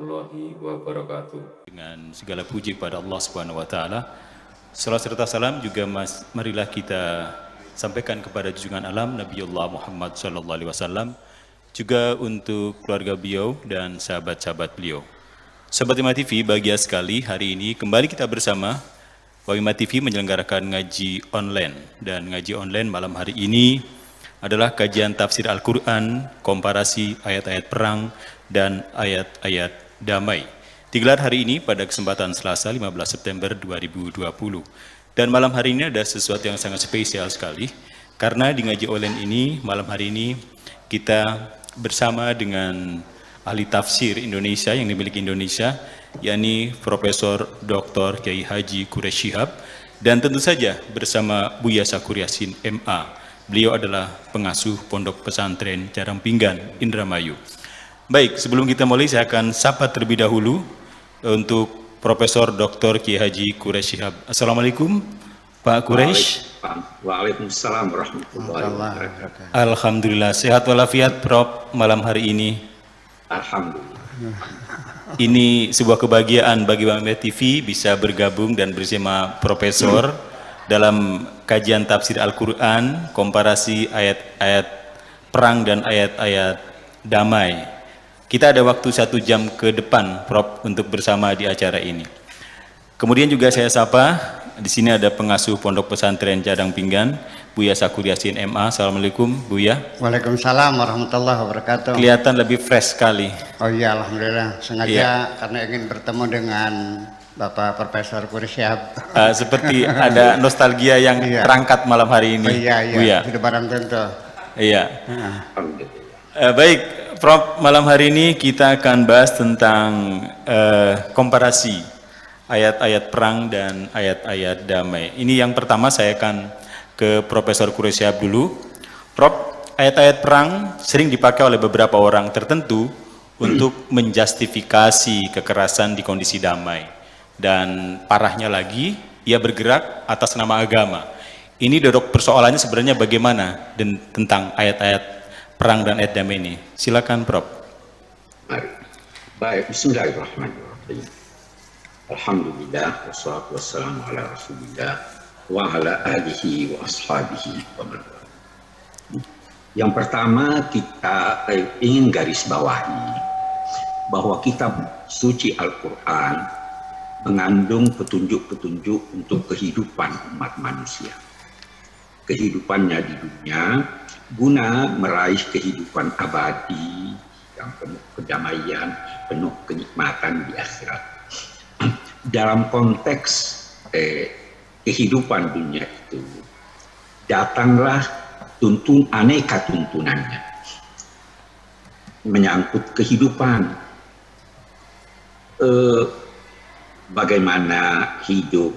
warahmatullahi wabarakatuh. Dengan segala puji kepada Allah Subhanahu wa taala. Salam serta salam juga marilah kita sampaikan kepada junjungan alam Nabiullah Muhammad sallallahu alaihi wasallam, juga untuk keluarga beliau dan sahabat-sahabat beliau. Sahabat Himmat TV, bahagia sekali hari ini kembali kita bersama Himmat TV menyelenggarakan ngaji online, dan ngaji online malam hari ini adalah kajian tafsir Al-Quran, komparasi ayat-ayat perang dan ayat-ayat damai. Digelar hari ini pada kesempatan Selasa 15 September 2020. Dan malam hari ini ada sesuatu yang sangat spesial sekali, karena di ngaji online ini, malam hari ini kita bersama dengan ahli tafsir Indonesia yang dimiliki Indonesia, yakni Profesor Dr. Kiai Haji Quraish Shihab, dan tentu saja bersama Buya Sakur Yasin MA. Beliau adalah pengasuh Pondok Pesantren Jarang Pinggan, Indramayu. Baik, sebelum kita mulai saya akan sapa terlebih dahulu untuk Profesor Dr. Kiai Haji Quraish Shihab. Assalamualaikum Pak Quraish. Waalaikumsalam warahmatullahi wabarakatuh. Alhamdulillah, sehat walafiat Prof malam hari ini. Alhamdulillah. Ini sebuah kebahagiaan bagi Himmat TV bisa bergabung dan bersama Profesor dalam kajian tafsir Al-Quran, komparasi ayat-ayat perang dan ayat-ayat damai. Kita ada waktu 1 jam ke depan, Prof, untuk bersama di acara ini. Kemudian juga saya sapa, di sini ada pengasuh Pondok Pesantren Jarang Pinggan, Buya Sakur Yasin MA. Assalamualaikum, Buya. Waalaikumsalam warahmatullahi wabarakatuh. Kelihatan lebih fresh sekali. Oh iya, alhamdulillah. Sengaja Iya. karena ingin bertemu dengan Bapak Profesor Quraish Shihab. Seperti ada nostalgia yang Iya. terangkat malam hari ini, Oh iya, Buya. sudah barang tentu. Iya. Alhamdulillah. Baik, Prof, malam hari ini kita akan bahas tentang komparasi ayat-ayat perang dan ayat-ayat damai. Ini yang pertama saya akan ke Profesor Quraish Shihab dulu. Prof, ayat-ayat perang sering dipakai oleh beberapa orang tertentu untuk menjustifikasi kekerasan di kondisi damai. Dan parahnya lagi, ia bergerak atas nama agama. Ini dodok persoalannya sebenarnya bagaimana dan tentang ayat-ayat perang dan ayat damai ini. Silakan, Prof. Mari. Baik, bismillahirrahmanirrahim. Alhamdulillah, wassalatu wassalamu ala rasulillah wa ala alihi wa ashabihi wa man wala. Yang pertama kita ingin garis bawahi bahwa kitab suci Al-Quran mengandung petunjuk-petunjuk untuk kehidupan umat manusia. Kehidupannya di dunia guna meraih kehidupan abadi yang penuh kedamaian, penuh kenikmatan di akhirat. Dalam konteks kehidupan dunia itu, datanglah aneka tuntunannya menyangkut kehidupan, bagaimana hidup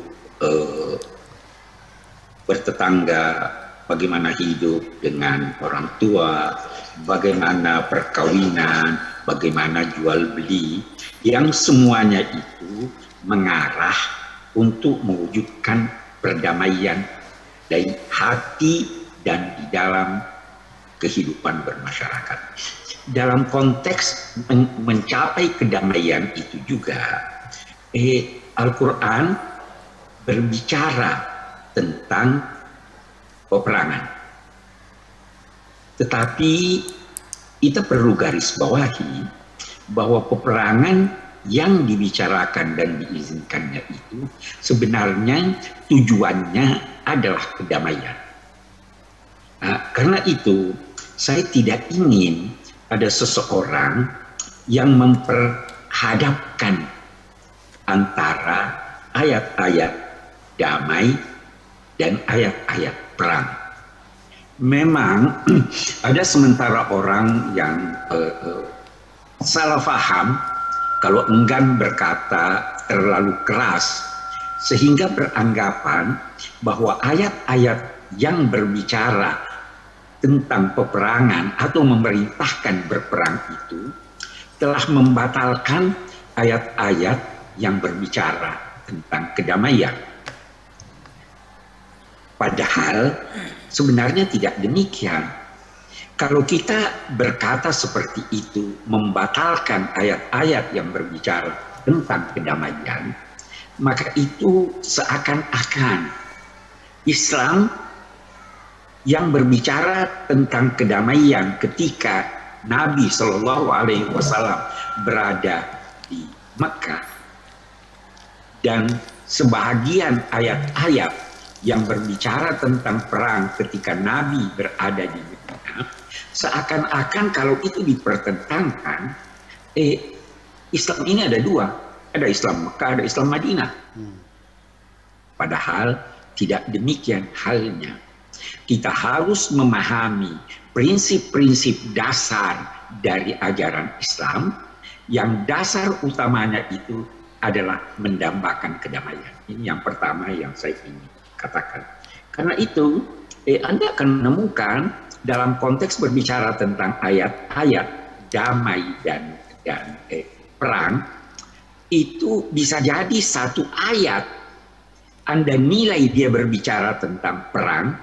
bertetangga, bagaimana hidup dengan orang tua, bagaimana perkawinan, bagaimana jual beli, yang semuanya itu mengarah untuk mewujudkan perdamaian dari hati dan di dalam kehidupan bermasyarakat. Dalam konteks mencapai kedamaian itu juga, Al-Quran berbicara tentang peperangan. Tetapi kita perlu garis bawahi bahwa peperangan yang dibicarakan dan diizinkannya itu sebenarnya tujuannya adalah kedamaian. Nah, karena itu saya tidak ingin ada seseorang yang memperhadapkan antara ayat-ayat damai dan ayat-ayat perang. Memang ada sementara orang yang salah faham kalau enggan berkata terlalu keras, sehingga beranggapan bahwa ayat-ayat yang berbicara tentang peperangan atau memerintahkan berperang itu telah membatalkan ayat-ayat yang berbicara tentang kedamaian. Padahal sebenarnya tidak demikian. Kalau kita berkata seperti itu, membatalkan ayat-ayat yang berbicara tentang kedamaian, maka itu seakan-akan Islam yang berbicara tentang kedamaian ketika Nabi Shallallahu Alaihi Wasallam berada di Mekah, dan sebahagian ayat-ayat yang berbicara tentang perang ketika Nabi berada di Medina, seakan-akan kalau itu dipertentangkan, Islam ini ada dua, ada Islam Mekah, ada Islam Madinah. Padahal tidak demikian halnya. Kita harus memahami prinsip-prinsip dasar dari ajaran Islam, yang dasar utamanya itu adalah mendambakan kedamaian. Ini yang pertama yang saya ingin katakan. Karena itu, Anda akan menemukan dalam konteks berbicara tentang ayat-ayat damai dan perang, itu bisa jadi satu ayat Anda nilai dia berbicara tentang perang,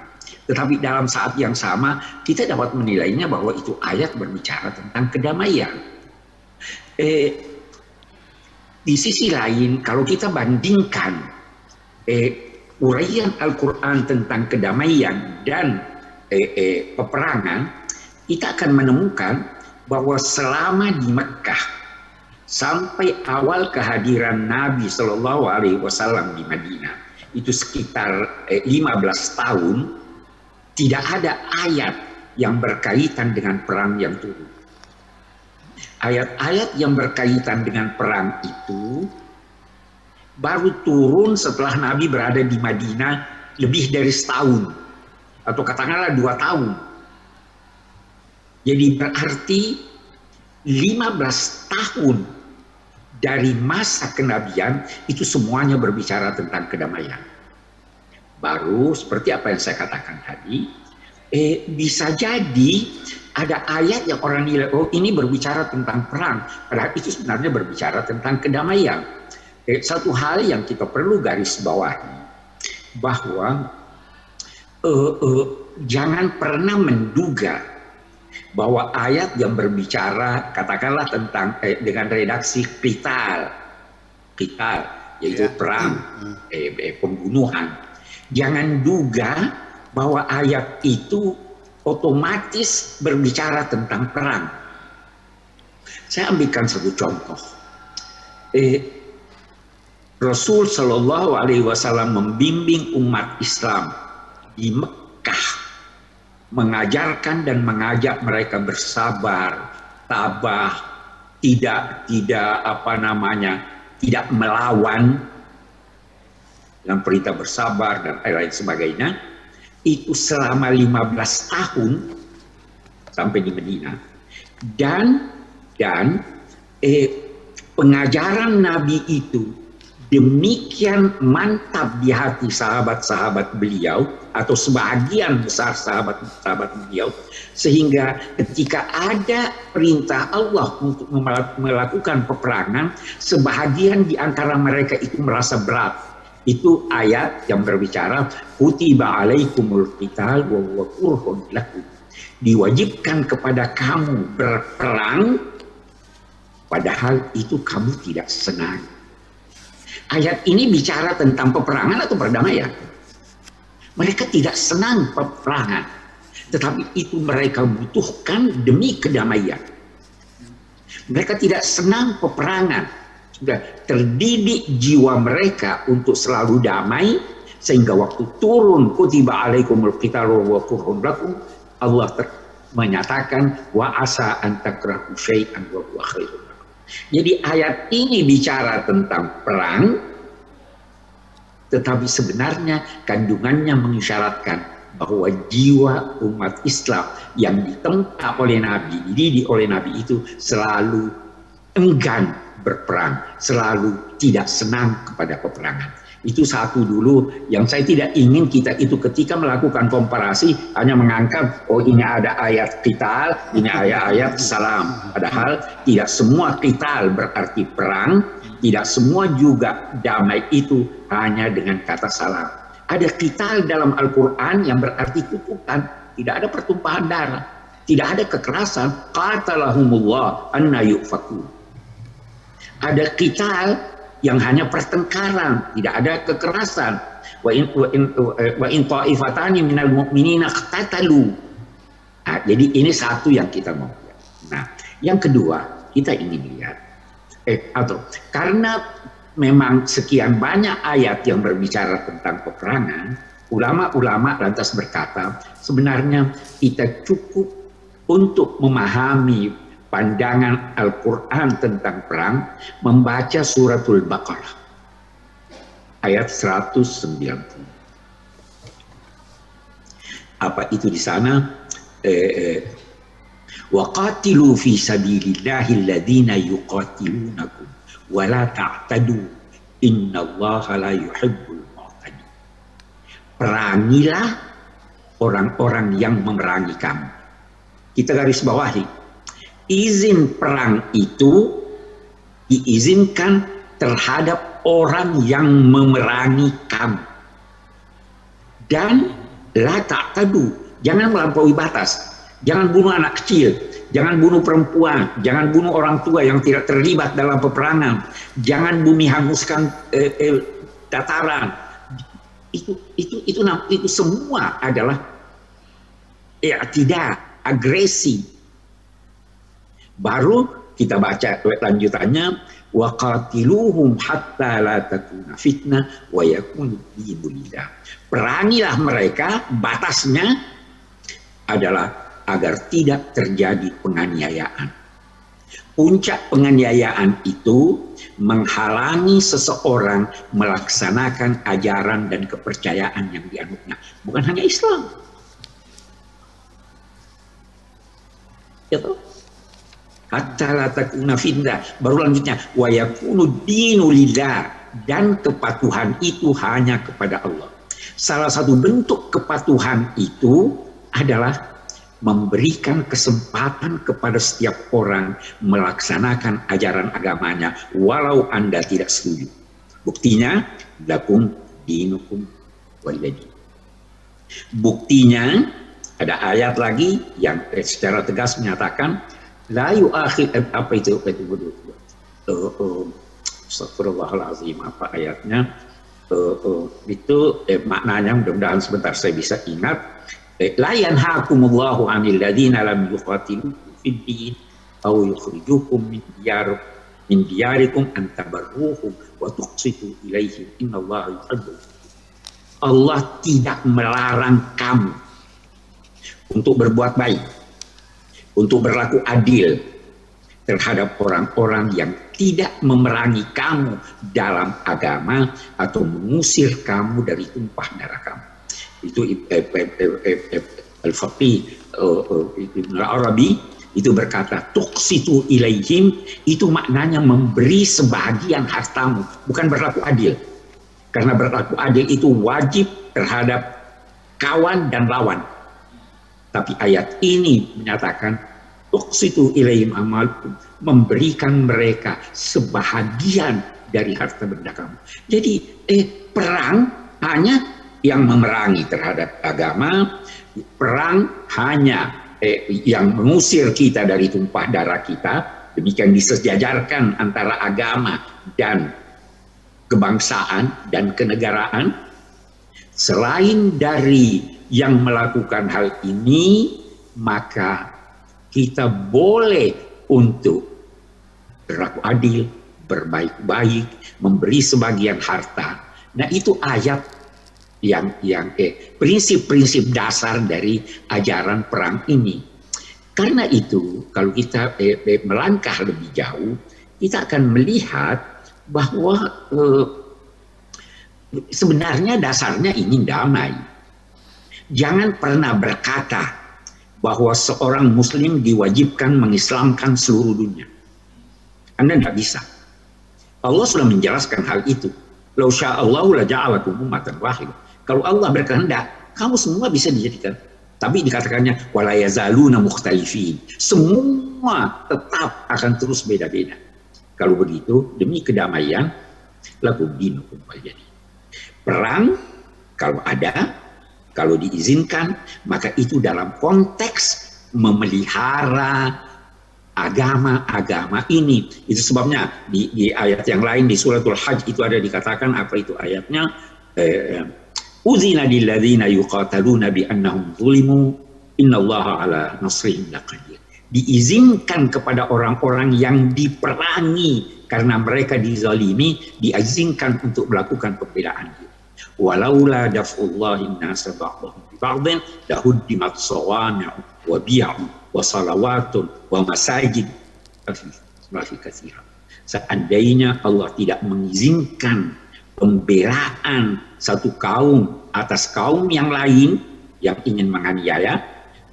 tetapi dalam saat yang sama kita dapat menilainya bahwa itu ayat berbicara tentang kedamaian. Di sisi lain, kalau kita bandingkan uraian Al-Quran tentang kedamaian dan peperangan, kita akan menemukan bahwa selama di Mekah sampai awal kehadiran Nabi Shallallahu Alaihi Wasallam di Madinah, itu sekitar 15 tahun, tidak ada ayat yang berkaitan dengan perang yang turun. Ayat-ayat yang berkaitan dengan perang itu baru turun setelah Nabi berada di Madinah lebih dari setahun, atau katakanlah 2 tahun. Jadi berarti 15 tahun dari masa kenabian itu semuanya berbicara tentang kedamaian. Baru seperti apa yang saya katakan tadi, bisa jadi ada ayat yang orang nilai, oh ini berbicara tentang perang, padahal itu sebenarnya berbicara tentang kedamaian. Satu hal yang kita perlu garis bawahi, bahwa jangan pernah menduga bahwa ayat yang berbicara katakanlah tentang dengan redaksi qital, yaitu perang, pembunuhan, jangan duga bahwa ayat itu otomatis berbicara tentang perang. Saya ambilkan satu contoh. Rasul Shallallahu Alaihi Wasallam membimbing umat Islam di Mekah, mengajarkan dan mengajak mereka bersabar, tabah, tidak melawan, dengan perintah bersabar dan lain sebagainya. Itu selama 15 tahun sampai di Medina, dan pengajaran Nabi itu demikian mantap di hati sahabat-sahabat beliau atau sebagian besar sahabat-sahabat beliau, sehingga ketika ada perintah Allah untuk melakukan peperangan, sebahagian di antara mereka itu merasa berat. Itu ayat yang berbicara kutiba alaikumul qital wa huwa kurhun lakum, diwajibkan kepada kamu berperang padahal itu kamu tidak senang. Ayat ini bicara tentang peperangan atau perdamaian. Mereka tidak senang peperangan, tetapi itu mereka butuhkan demi kedamaian. Mereka tidak senang peperangan, sudah terdidik jiwa mereka untuk selalu damai, sehingga waktu turun kutiba alaikumul qital wa huwa kurhun lakum, Allah menyatakan wa asa an takrahu syai'an wa huwa khairun lakum. Jadi ayat ini bicara tentang perang, tetapi sebenarnya kandungannya mengisyaratkan bahwa jiwa umat Islam yang ditempa oleh Nabi, dididik oleh Nabi itu selalu enggan berperang, selalu tidak senang kepada peperangan. Itu satu dulu yang saya tidak ingin kita itu ketika melakukan komparasi hanya menganggap oh ini ada ayat qital, ini ayat salam. Padahal tidak semua qital berarti perang, tidak semua juga damai itu hanya dengan kata salam. Ada qital dalam Al-Quran yang berarti kutukan, tidak ada pertumpahan darah. Tidak ada kekerasan. Qatalahumullah anna yufakun. Ada qital yang hanya pertengkaran, tidak ada kekerasan. Wa in ta'ifatani minal mu'minina iqtatalu. Nah, jadi ini satu yang kita mau lihat. Nah, yang kedua kita ingin lihat karena memang sekian banyak ayat yang berbicara tentang peperangan, ulama-ulama lantas berkata sebenarnya kita cukup untuk memahami pandangan Al-Quran tentang perang membaca suratul Baqarah ayat 190. Apa itu di sana? Wa qatilu fi sabilillahi alladhina yuqatilunakum wa la ta'tadu innallaha la yuhibbul mu'tadin. Perangilah orang-orang yang memerangi kamu. Kita garis bawahi, izin perang itu diizinkan terhadap orang yang memerangi kamu. Dan la ta'tadu, jangan melampaui batas. Jangan bunuh anak kecil, jangan bunuh perempuan, jangan bunuh orang tua yang tidak terlibat dalam peperangan, jangan bumi hanguskan dataran. Itu semua adalah tidak agresi. Baru kita baca lanjutannya, wa qatiluhum hatta la takuna fitnah wa yakunu dinu lillah. Perangilah mereka, batasnya adalah agar tidak terjadi penganiayaan. Puncak penganiayaan itu menghalangi seseorang melaksanakan ajaran dan kepercayaan yang dianutnya. Bukan hanya Islam. Itu. Hatta la takuna fitnah. Baru lanjutnya, wa yakunu dinu lillah, dan kepatuhan itu hanya kepada Allah. Salah satu bentuk kepatuhan itu adalah memberikan kesempatan kepada setiap orang melaksanakan ajaran agamanya walau Anda tidak setuju. Buktinya, lakum dinukum waliyadin. Buktinya ada ayat lagi yang secara tegas menyatakan la yu'akhid, apa itu astagfirullahalazim, apa ayatnya itu maknanya mudah-mudahan sebentar saya bisa ingat. La yanhaakumullahu 'anil ladzina lam yuqatilukum fid din aw yukhrijukum min diyarikum an tabarruhum wa tuqsitu ilaihim innallaha yuhibbul. Allah tidak melarang kamu untuk berbuat baik, untuk berlaku adil terhadap orang-orang yang tidak memerangi kamu dalam agama atau mengusir kamu dari tumpah darah kamu. Itu Al-Faqih Ibn Arabi itu berkata tuqsitu ilaihim, itu maknanya memberi sebahagian hartamu, bukan berlaku adil. Karena berlaku adil itu wajib terhadap kawan dan lawan. Tapi ayat ini menyatakan tuqsitu ilaihim amalkum, memberikan mereka sebahagian dari harta benda kamu. Jadi perang hanya yang memerangi terhadap agama, perang hanya yang mengusir kita dari tumpah darah kita, demikian disejajarkan antara agama dan kebangsaan dan kenegaraan. Selain dari yang melakukan hal ini, maka kita boleh untuk berlaku adil, berbaik-baik, memberi sebagian harta. Nah, itu ayat yang prinsip-prinsip dasar dari ajaran perang ini. Karena itu, kalau kita melangkah lebih jauh, kita akan melihat bahwa sebenarnya dasarnya ingin damai. Jangan pernah berkata bahwa seorang muslim diwajibkan mengislamkan seluruh dunia. Anda tidak bisa. Allah sudah menjelaskan hal itu. Lau sya'allahu la ja'alakum ummatan wahidah. Kalau Allah berkehendak, kamu semua bisa dijadikan. Tapi dikatakannya wala yazaluna mukhtalifin. Semua tetap akan terus beda-beda. Kalau begitu, demi kedamaian, lakum dinukum waliyadin. Perang kalau ada, kalau diizinkan, maka itu dalam konteks memelihara agama-agama ini. Itu sebabnya di ayat yang lain di suratul Hajj itu ada dikatakan, apa itu ayatnya, uzina lilladzina yuqataluna bi annahum zulimu innallaha ala nasrihim laqadir. Diizinkan kepada orang-orang yang diperangi karena mereka dizalimi, diizinkan untuk melakukan pembelaan. Walaula daf'ullahi nasa ba'dahum bi ba'din lahuddimat sawami'u wa bi'u wa salawatun wa masajid fi katsira. Seandainya Allah tidak mengizinkan pembelaan satu kaum atas kaum yang lain yang ingin menganiaya,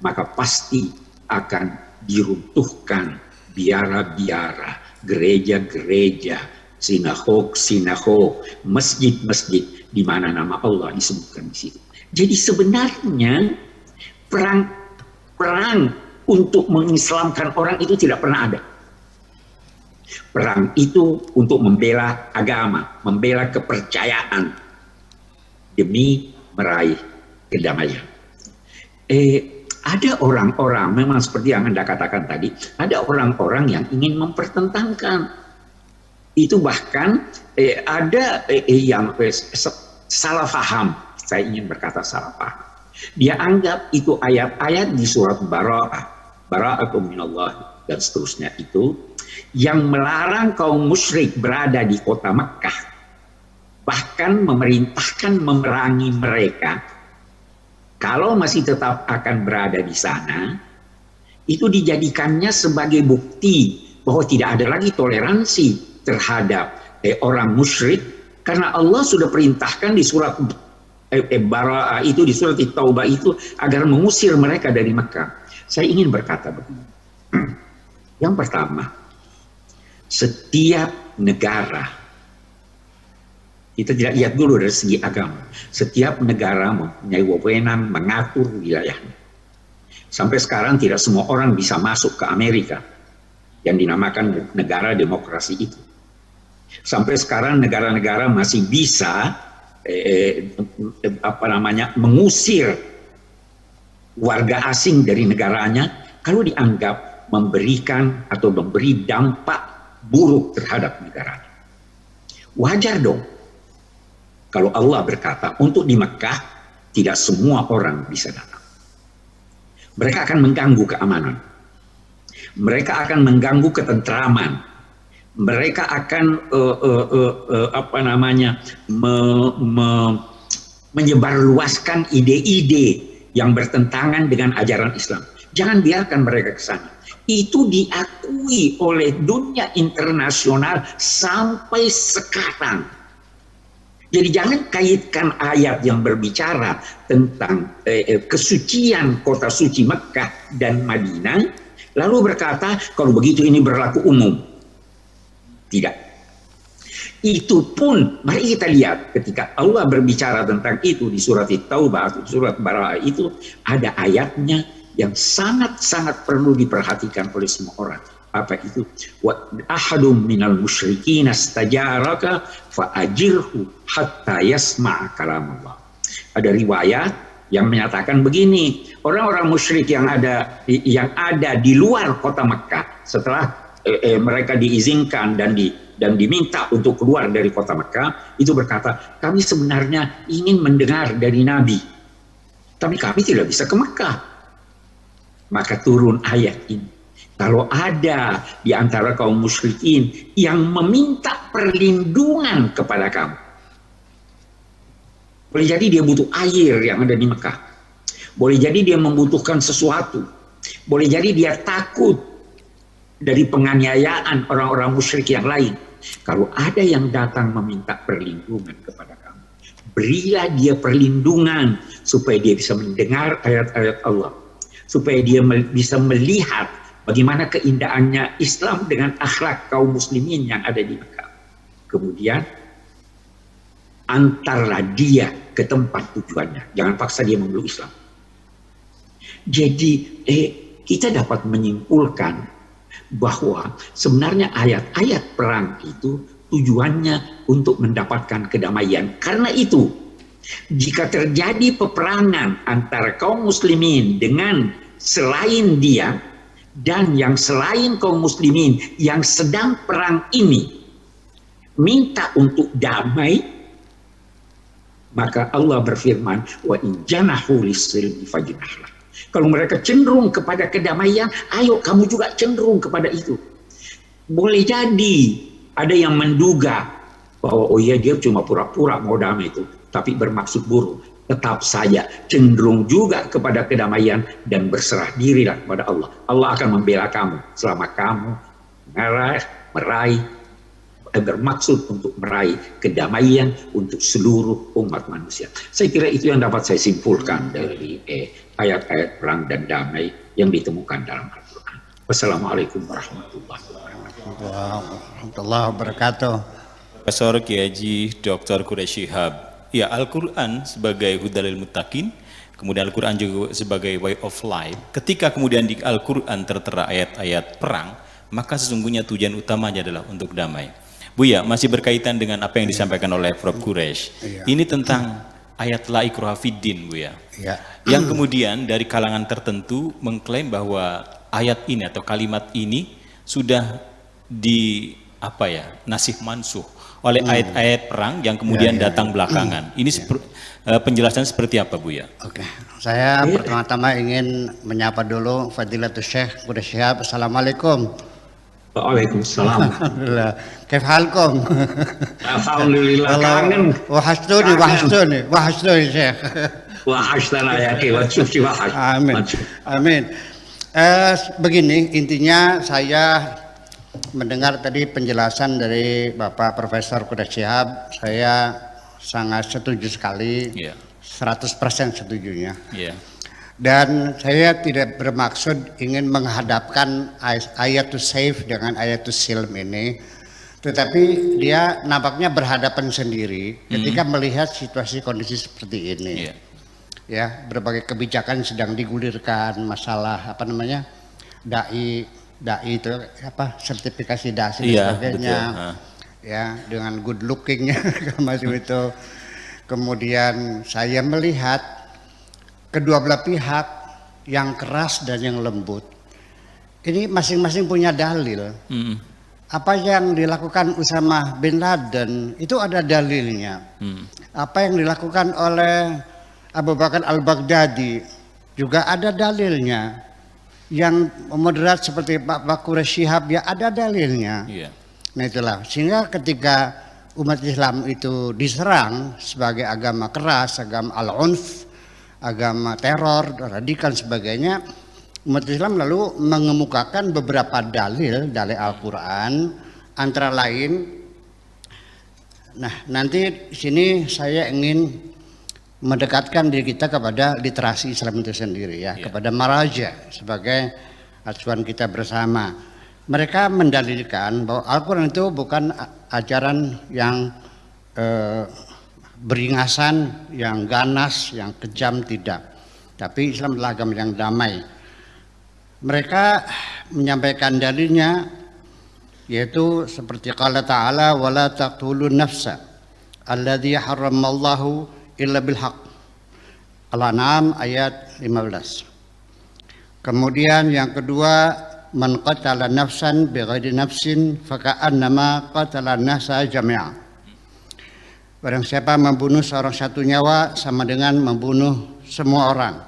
maka pasti akan diruntuhkan biara-biara, gereja-gereja, sinagog, masjid-masjid di mana nama Allah disebutkan di situ. Jadi sebenarnya perang untuk mengislamkan orang itu tidak pernah ada. Perang itu untuk membela agama, membela kepercayaan demi meraih kedamaian. Ada orang-orang, memang seperti yang Anda katakan tadi, ada orang-orang yang ingin mempertentangkan. Itu bahkan ada yang salah paham, saya ingin berkata salah paham. Dia anggap itu ayat-ayat di surat Bara'atun minallah dan seterusnya itu yang melarang kaum musyrik berada di kota Mekkah, bahkan memerintahkan memerangi mereka. Kalau masih tetap akan berada di sana, itu dijadikannya sebagai bukti bahwa tidak ada lagi toleransi terhadap orang musyrik, karena Allah sudah perintahkan di surat Bara'ah itu, di surat Taubah itu, agar mengusir mereka dari Mekah. Saya ingin berkata begini. Yang pertama, setiap negara, kita tidak lihat dulu dari segi agama, setiap negara mempunyai wewenang mengatur wilayahnya. Sampai sekarang tidak semua orang bisa masuk ke Amerika yang dinamakan negara demokrasi itu. Sampai sekarang negara-negara masih bisa mengusir warga asing dari negaranya kalau dianggap memberikan atau memberi dampak buruk terhadap negaranya. Wajar dong kalau Allah berkata untuk di Mekah tidak semua orang bisa datang. Mereka akan mengganggu keamanan, mereka akan mengganggu ketentraman, mereka akan menyebarluaskan ide-ide yang bertentangan dengan ajaran Islam. Jangan biarkan mereka ke sana. Itu diakui oleh dunia internasional sampai sekarang. Jadi jangan kaitkan ayat yang berbicara tentang kesucian kota suci Mekkah dan Madinah, lalu berkata kalau begitu ini berlaku umum. Tidak. Itu pun mari kita lihat ketika Allah berbicara tentang itu di surat Taubah atau surat Bara'ah itu ada ayatnya yang sangat-sangat perlu diperhatikan oleh semua orang. Apa itu? Wa ahadum minal musyrikin astajaraka fa'ajirhu hatta yasma' kalam Allah. Ada riwayat yang menyatakan begini, orang-orang musyrik yang ada di luar kota Mekkah setelah mereka diizinkan dan diminta untuk keluar dari kota Mekkah, itu berkata, kami sebenarnya ingin mendengar dari Nabi, tapi kami tidak bisa ke Mekkah. Maka turun ayat ini. Kalau ada di antara kaum musyrikin yang meminta perlindungan kepada kamu, boleh jadi dia butuh air yang ada di Mekah, boleh jadi dia membutuhkan sesuatu, boleh jadi dia takut dari penganiayaan orang-orang musyrik yang lain. Kalau ada yang datang meminta perlindungan kepada kamu, berilah dia perlindungan supaya dia bisa mendengar ayat-ayat Allah, supaya dia bisa melihat bagaimana keindahannya Islam dengan akhlak kaum muslimin yang ada di Mekah. Kemudian antarlah dia ke tempat tujuannya. Jangan paksa dia memeluk Islam. Jadi kita dapat menyimpulkan bahwa sebenarnya ayat-ayat perang itu tujuannya untuk mendapatkan kedamaian. Karena itu, jika terjadi peperangan antara kaum muslimin dengan selain dia dan yang selain kaum muslimin yang sedang perang ini minta untuk damai, maka Allah berfirman, wa in janahu lis-silmi fajnahlah. Kalau mereka cenderung kepada kedamaian, ayo kamu juga cenderung kepada itu. Boleh jadi ada yang menduga bahwa oh iya dia cuma pura-pura mau damai itu, tapi bermaksud buruk. Tetap saja cenderung juga kepada kedamaian dan berserah dirilah kepada Allah. Allah akan membela kamu selama kamu bermaksud untuk meraih kedamaian untuk seluruh umat manusia. Saya kira itu yang dapat saya simpulkan dari ayat-ayat perang dan damai yang ditemukan dalam Al-Quran. Wassalamualaikum warahmatullahi wabarakatuh. Warahmatullahi wabarakatuh. Profesor Kiai Haji Dr. Quraish Shihab. Ya, Al-Quran sebagai hudalil muttaqin, kemudian Al-Quran juga sebagai way of life. Ketika kemudian di Al-Quran tertera ayat-ayat perang, maka sesungguhnya tujuan utamanya adalah untuk damai. Buya, masih berkaitan dengan apa yang disampaikan oleh Prof. Quraish. Ini tentang ayat la ikraha fiddin, Buya. Yang kemudian dari kalangan tertentu mengklaim bahwa ayat ini atau kalimat ini sudah nasih mansuh oleh ayat-ayat perang yang kemudian datang belakangan. Ini penjelasan seperti apa, Buya? Oke, saya pertama-tama ingin menyapa dulu Fadilatul Syekh Quraish Shihab. Assalamualaikum. Waalaikumsalam. Alhamdulillah. Kaif halkum? Alhamdulillah, kangen. Wahasduni Syekh. Wahasdana ya ki, wasyufi wahas. Amin. Begini, intinya saya mendengar tadi penjelasan dari Bapak Profesor Quraish Shihab, saya sangat setuju sekali, 100% setujunya. Dan saya tidak bermaksud ingin menghadapkan ayatus saif dengan ayatus silm ini, tetapi dia nampaknya berhadapan sendiri ketika melihat situasi kondisi seperti ini. Ya, berbagai kebijakan sedang digulirkan, masalah dai itu sertifikasi dai dan sebagainya. Ya, dengan good lookingnya masih itu. Kemudian saya melihat kedua belah pihak yang keras dan yang lembut ini masing-masing punya dalil. Apa yang dilakukan Usama bin Laden itu ada dalilnya. Apa yang dilakukan oleh Abu Bakar al-Baghdadi juga ada dalilnya. Yang moderat seperti Pak Quraish Shihab ya ada dalilnya. Nah itulah, sehingga ketika umat Islam itu diserang sebagai agama keras, agama al-unf, agama teror, radikal sebagainya, umat Islam lalu mengemukakan beberapa dalil dari Al-Quran, antara lain. Nah nanti sini saya ingin mendekatkan diri kita kepada literasi Islam itu sendiri kepada maraja sebagai acuan kita bersama. Mereka mendalilkan bahwa Al-Quran itu bukan ajaran yang beringasan, yang ganas, yang kejam, tidak. Tapi Islam adalah agama yang damai. Mereka menyampaikan dalilnya yaitu seperti qala ta'ala wala taqtulun nafsa alladzi harramallahu illa bil haq. Al-An'am ayat 15. Kemudian yang kedua, man qatala nafsan bighairi nafsin faka'annama qatala nasa jami'a. Barang siapa membunuh seorang satu nyawa sama dengan membunuh semua orang.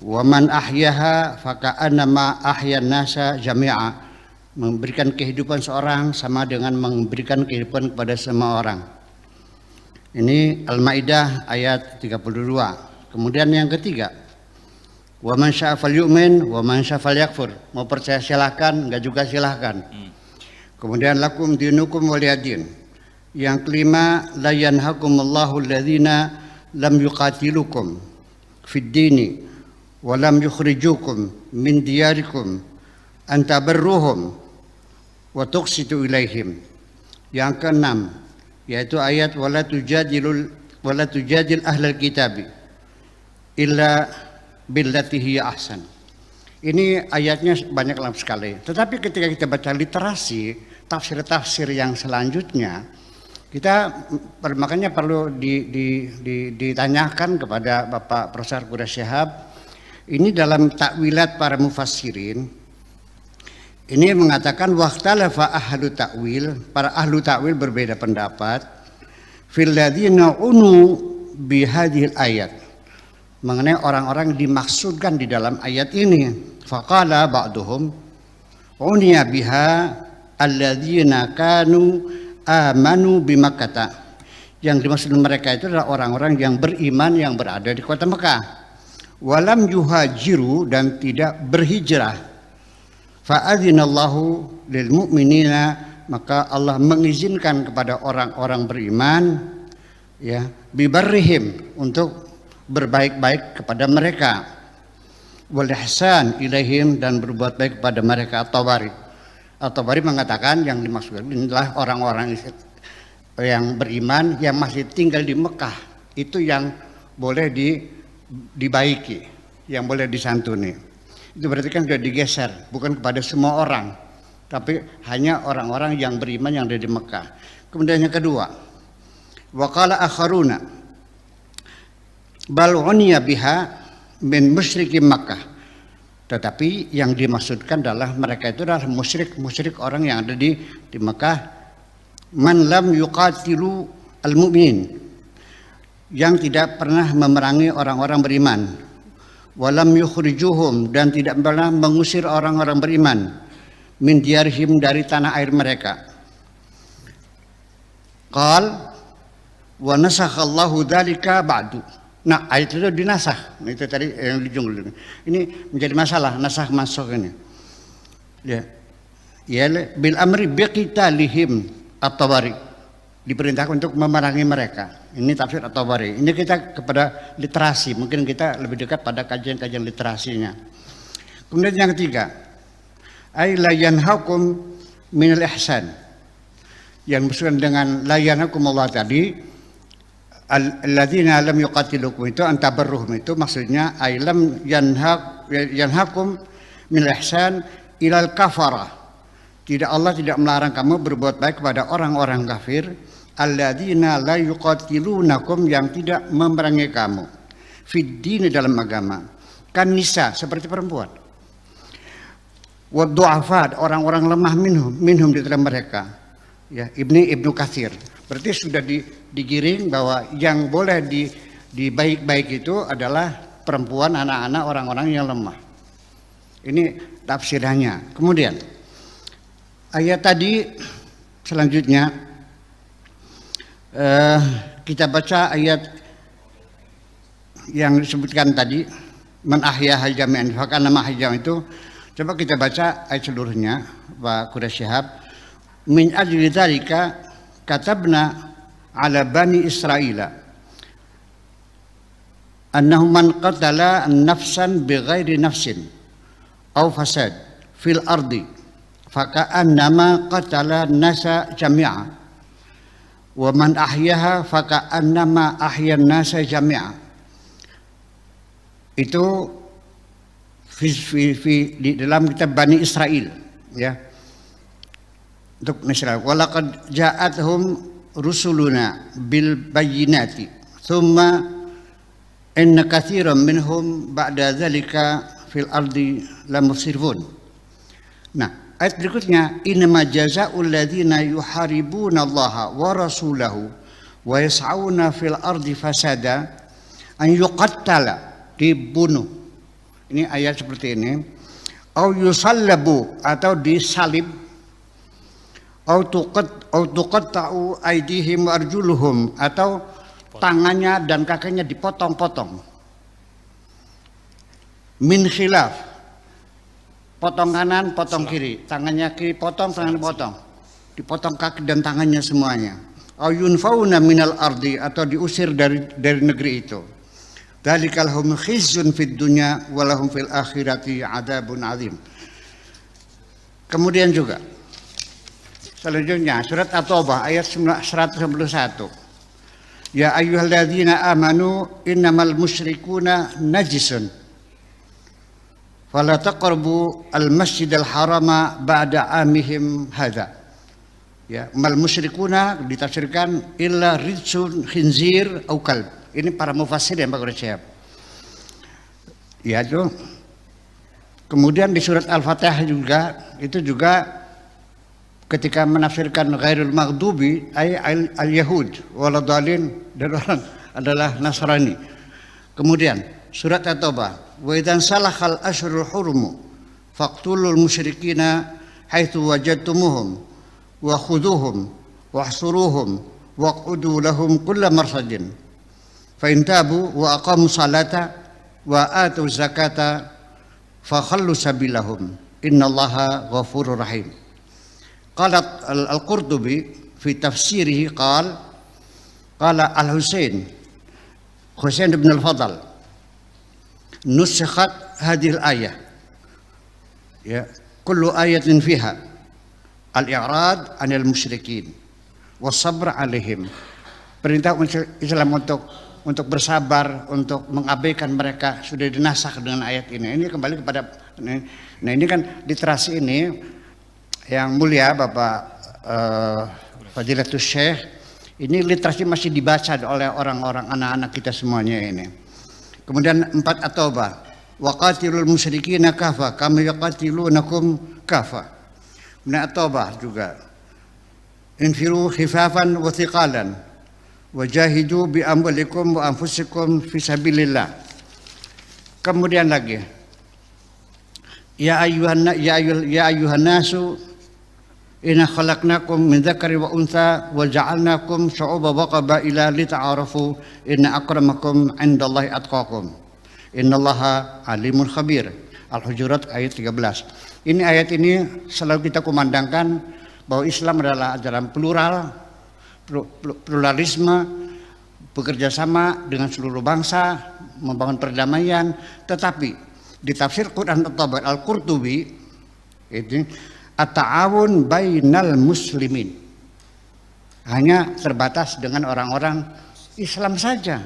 Wa man ahyaha faka'annama ahyan nasa jami'a. Memberikan kehidupan seorang sama dengan memberikan kehidupan kepada semua orang. Ini Al-Maidah ayat 32. Kemudian yang ketiga, wa man syaa falyu'min wa man syaa falyakfur. Mau percaya silahkan, enggak juga silahkan. Kemudian lakum dinukum waliyadin. Yang kelima, la yanhakumullahu alladhina lam yuqatilukum fid dini wa lam yukhrijukum min diyarikum an tabarruhum wa tuqsitu ilaihim. Yang keenam, yaitu ayat wala tujadil ahlal kitabi illa billati hiya ahsan. Ini ayatnya banyak sekali. Tetapi ketika kita baca literasi tafsir-tafsir yang selanjutnya, kita makanya perlu ditanyakan kepada Bapak Profesor Quraish Shihab Ini dalam takwilat para mufassirin, ini mengatakan waqtalafa ahlu takwil, para ahlu takwil berbeda pendapat fil ladzina unu bihadhil ayat, mengenai orang-orang dimaksudkan di dalam ayat ini. Faqala ba'duhum uniya biha alladzina kanu amanu bimakkah. Yang dimaksud mereka itu adalah orang-orang yang beriman yang berada di kota Mekah. Walam yuhajiru, dan tidak berhijrah. Fa'adzinallahu lil mu'minina, maka Allah mengizinkan kepada orang-orang beriman ya bibarrihim, untuk berbaik-baik kepada mereka, wal ihsan ilaihim, dan berbuat baik kepada mereka. At-Tabari mengatakan yang dimaksudkan inilah orang-orang yang beriman yang masih tinggal di Mekah, itu yang boleh dibaiki, yang boleh disantuni. Itu berarti kan sudah digeser, bukan kepada semua orang, tapi hanya orang-orang yang beriman yang ada di Mekah. Kemudian yang kedua, waqala akharuna bal uniya biha min musyriki Makkah, tetapi yang dimaksudkan adalah mereka itu adalah musyrik orang yang ada di Mekah, man lam yuqatilu al-mu'min, yang tidak pernah memerangi orang-orang beriman, walam yukhrijuhum, dan tidak pernah mengusir orang-orang beriman, min diyarhim, dari tanah air mereka. Qal wa nasakhallahu dzalika ba'du. Nah, ayat itu dinasakh. Itu tadi yang di judul. Ini menjadi masalah nasakh masuk ini. Ya. Ya bil amri biqitalihim. At-Tabari diperintahkan untuk memerangi mereka. Ini tafsir At-Tabari. Ini kita kepada literasi, mungkin kita lebih dekat pada kajian-kajian literasinya. Kemudian yang ketiga, ay la yanhakum minal ihsan. Yang maksudkan dengan la yanhakum Allah tadi, alladzina lam yuqatilukum, itu antabarruhum, itu maksudnya ay lam yanhakum minal ihsan ilal kafara. Allah tidak melarang kamu berbuat baik kepada orang-orang kafir, alladzina la yuqatilunakum, yang tidak memerangi kamu, fid din, dalam agama, kan nisa, seperti perempuan, wa du'afa, orang-orang lemah minhum di dalam mereka. Ya, Ibnu Katsir. Berarti sudah digiring bahwa yang boleh dibaik-baik itu adalah perempuan, anak-anak, orang-orang yang lemah. Ini tafsirannya. Kemudian ayat tadi selanjutnya kita baca ayat yang disebutkan tadi, man ahyaha jami'an fakana ma ahyam, itu coba kita baca ayat seluruhnya Pak Quraisy Shihab. Min ajli dzalika katabna ala bani Israila annahu man qatala nafsan bighairi nafsin aw fasad fil ardi faka'annama qatala nasa jami'a wa man ahyaha faka'annama ahyan nasa jami'a. Itu di dalam kitab Bani Israel, ya, untuk Israel. Walaqad ja'athum rusuluna bil bayyinati thumma inna katsiran minhum ba'da dzalika fil ardi lamusrifun. Nah, ayat berikutnya, innama jazaa'ul ladzina yuharibuna Allah wa rasulahu wa yas'auna fil ardi fasada an yuqattala, dibunuh. Ini ayat seperti ini. Au yusallabu, atau disalib. Au tuqatta'u aydihim wa arjuluhum, atau tangannya dan kakinya dipotong-potong. Min khilaf, potong kanan, potong kiri, tangannya kiri potong, tangan potong, dipotong kaki dan tangannya semuanya. Au yunfauna minal ardi, atau diusir dari negeri itu. Dzalikal hum khizyun fid dunya wa lahum fil akhirati adzabun azim. Kemudian juga selanjutnya surat At-Taubah ayat 191. Ya ayyuhalladzina amanu innamal musyrikuuna najisun fala taqrabu al-masjidal harama ba'da amihim hadza. Ya, mal musyrikuna ditafsirkan illa rijsun khinzir au kalb. Ini para mufassir yang Pak Quraisy. Ya itu. Kemudian di surat Al-Fatihah juga itu juga ketika menafsirkan ghairul maghdubi ay al-yahud waladhalin dan orang adalah Nasrani. Kemudian surat At-Taubah wa idzan salahal ashhurul hurum faqtulul musyrikina haitsu wajadtumuhum wa khudhuhum wahsuruhum waq'udu lahum kulla marsadin fa in tabu wa aqamu salata wa atu zakata fa khallu sabilahum innallaha ghafurur rahim. Qalat al-Qurtubi fi tafsirihi qala al-Husain bin al-Fadl nusikhat hadhihi al-ayah ya kullu ayatin fiha al-i'rad 'anil musyrikin was-sabr 'alaihim. Perintah Islam untuk bersabar, untuk mengabaikan mereka sudah dinasakh dengan ayat ini. Ini kembali kepada nah ini kan literasi ini yang mulia Bapak Fadilatul Syekh, ini literasi masih dibaca oleh orang-orang anak-anak kita semuanya ini. Kemudian 4 At-Taubah, waqatilul musyrikina kafa kama yaqatilunakum kafa. Kemudian At-Taubah juga, infiru khifafan wa thiqalan wajahidu bi amwalikum wa anfusikum fi sabilillah. Kemudian lagi, ya ayuhan nasu inna khalaqnakum min dzakari wa untha wa ja'alnakum syu'uban wa qabaila lita'arafu inna akramakum 'indallahi atqakum innallaha alimun khabir. Al-Hujurat ayat 13. Ini ayat ini selalu kita kumandangkan bahwa Islam adalah ajaran pluralisme, bekerja sama dengan seluruh bangsa, membangun perdamaian. Tetapi di tafsir Quran Al-Qurtubi ini at-ta'awun bainal muslimin hanya terbatas dengan orang-orang Islam saja,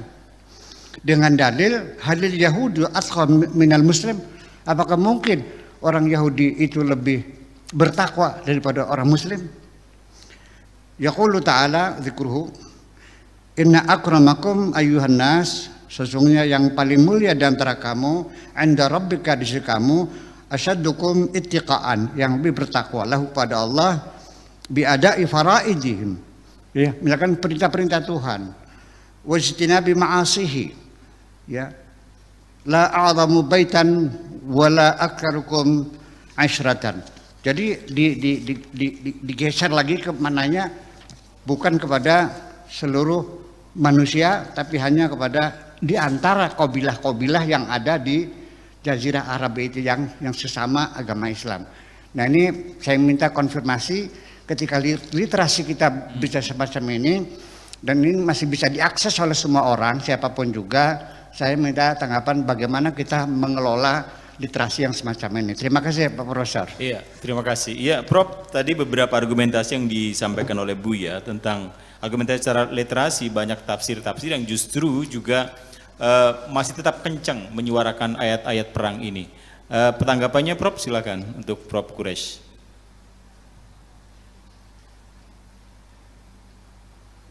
dengan dalil halil yahudi atqa minal muslim. Apakah mungkin orang Yahudi itu lebih bertakwa daripada orang muslim? Yaqulu ta'ala dzikruhu inna akramakum ayyuhan nas, sesungguhnya yang paling mulia di antara kamu, 'inda rabbika, di sisi kamu, asyaddukum ittiqaan, yang lebih bertakwa lahu pada Allah, biada'i faraidihim, ya, misalkan perintah-perintah Tuhan, wajtinabi ma'asihi, ya, la a'zamu baitan wala aktarukum asyratan. Jadi digeser lagi ke mananya, bukan kepada seluruh manusia, tapi hanya kepada di antara kabilah-kabilah yang ada di Jazirah Arab itu yang sesama agama Islam. Nah ini saya minta konfirmasi ketika literasi kita bisa semacam ini, dan ini masih bisa diakses oleh semua orang, siapapun juga. Saya minta tanggapan bagaimana kita mengelola literasi yang semacam ini. Terima kasih Pak Profesor. Iya, terima kasih. Iya, Prof, tadi beberapa argumentasi yang disampaikan oleh Buya tentang argumentasi secara literasi, banyak tafsir-tafsir yang justru juga masih tetap kencang menyuarakan ayat-ayat perang ini. Tanggapannya Prof, silakan untuk Prof Quraisy.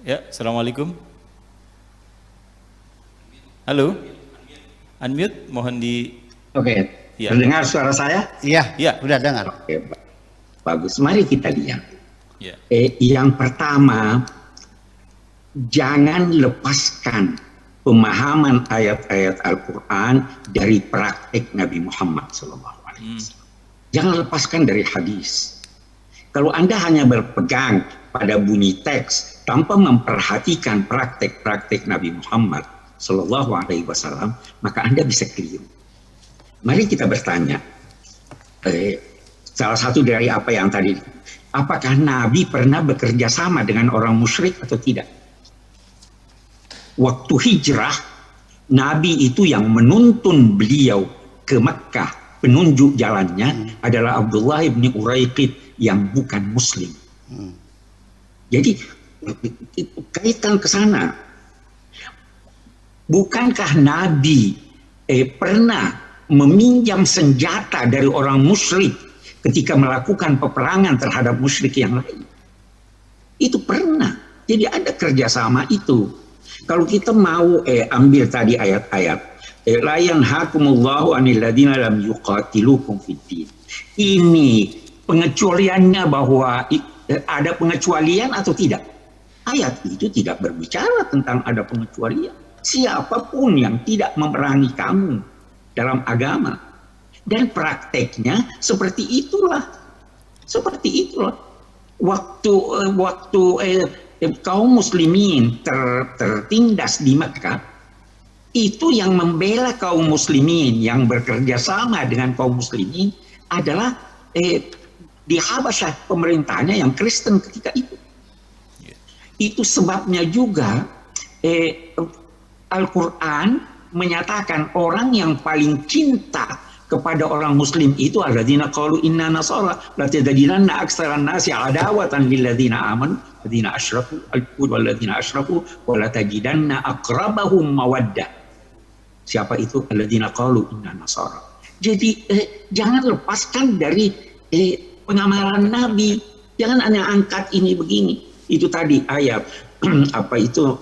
Ya, Assalamualaikum. Halo, unmute, mohon di. Oke, ya. Terdengar suara saya? Iya, ya, sudah dengar. Oke, bagus. Mari kita lihat. Ya. Yang pertama, jangan lepaskan pemahaman ayat-ayat Al-Quran dari praktek Nabi Muhammad SAW. Jangan lepaskan dari hadis. Kalau Anda hanya berpegang pada bunyi teks tanpa memperhatikan praktek-praktek Nabi Muhammad SAW, maka Anda bisa keliru. Mari kita bertanya, salah satu dari apa yang tadi, apakah Nabi pernah bekerja sama dengan orang musyrik atau tidak? Waktu hijrah, Nabi itu yang menuntun beliau ke Mekkah, penunjuk jalannya adalah Abdullah bin Uraiqid yang bukan Muslim. Jadi kaitan ke sana. Bukankah Nabi pernah meminjam senjata dari orang musyrik ketika melakukan peperangan terhadap musyrik yang lain? Itu pernah. Jadi ada kerjasama itu. Kalau kita mau ambil tadi ayat-ayat, La yanhakumullahu 'anil ladzina lam yuqatilukum fid din. Ini pengecualiannya bahwa ada pengecualian atau tidak. Ayat itu tidak berbicara tentang ada pengecualian. Siapapun yang tidak memerangi kamu dalam agama. Dan prakteknya seperti itulah. Seperti itulah. Waktu kaum muslimin tertindas di Mekah, itu yang membela kaum muslimin yang bekerja sama dengan kaum muslimin adalah di Habasyah pemerintahnya yang Kristen ketika itu. Itu sebabnya juga Al-Quran menyatakan orang yang paling cinta kepada orang muslim itu alladzina qalu inna nasara la tadinanna aktsaran nasi adawatan lil ladzina amanu ladzina asyraku al-yahud wal ladzina asyraku wa la tajidanna aqrabahum mawaddah. Siapa itu alladzina qalu inna nasara. Jadi jangan lepaskan dari pengamalan Nabi. Jangan hanya angkat ini begini. Itu tadi ayat apa itu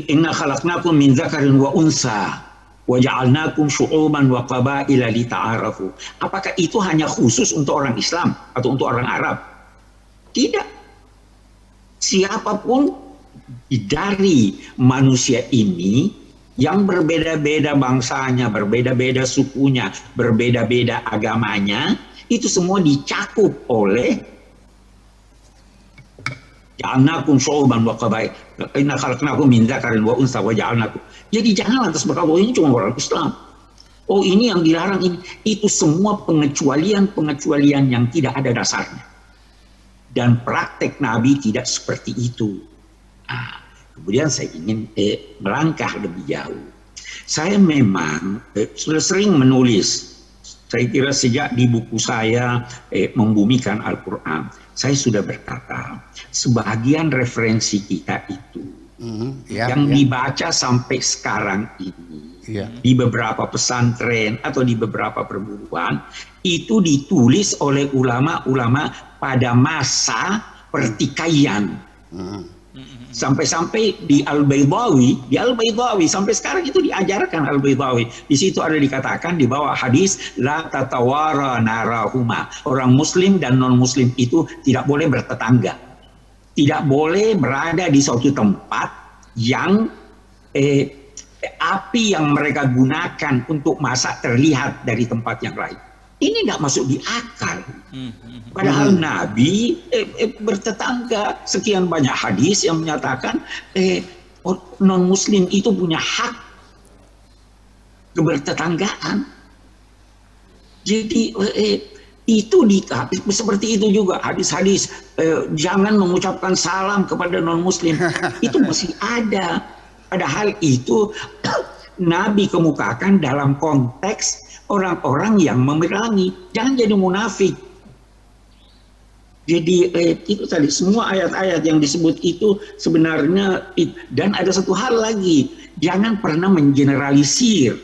inna khalaqnakum min dzakarin wa unsa wa ja'alnakum syu'uban wa qabaila lita'arafu. Apakah itu hanya khusus untuk orang Islam atau untuk orang Arab? Tidak. Siapapun dari manusia ini yang berbeda-beda bangsanya, berbeda-beda sukunya, berbeda-beda agamanya, itu semua dicakup oleh ja'alnakum syu'uban wa qabail inna khalaqnakum min dzakarin wa unsa wa ja'alnakum. Jadi jangan lantas berkata oh ini cuma orang Islam, oh ini yang dilarang ini. Itu semua pengecualian yang tidak ada dasarnya. Dan praktek Nabi tidak seperti itu. Kemudian saya ingin melangkah lebih jauh. Saya memang sudah sering menulis. Saya kira sejak di buku saya Membumikan Al-Quran, saya sudah berkata sebagian referensi kita itu yang dibaca sampai sekarang ini di beberapa pesantren atau di beberapa perguruan itu ditulis oleh ulama-ulama pada masa pertikaian. Sampai-sampai di Al-Baydawi sampai sekarang itu diajarkan Al-Baydawi. Di situ ada dikatakan di bawah hadis la tatawara narahuma. Orang muslim dan non muslim itu tidak boleh bertetangga. Tidak boleh berada di suatu tempat yang api yang mereka gunakan untuk masak terlihat dari tempat yang lain. Ini nggak masuk di akal. Padahal Nabi bertetangga. Sekian banyak hadis yang menyatakan non muslim itu punya hak kebertetanggaan. Jadi itu seperti itu juga hadis-hadis jangan mengucapkan salam kepada non muslim itu masih ada. Padahal itu Nabi kemukakan dalam konteks orang-orang yang memerangi. Jangan jadi munafik. Jadi itu tadi semua ayat-ayat yang disebut itu sebenarnya. Dan ada satu hal lagi, jangan pernah mengeneralisir.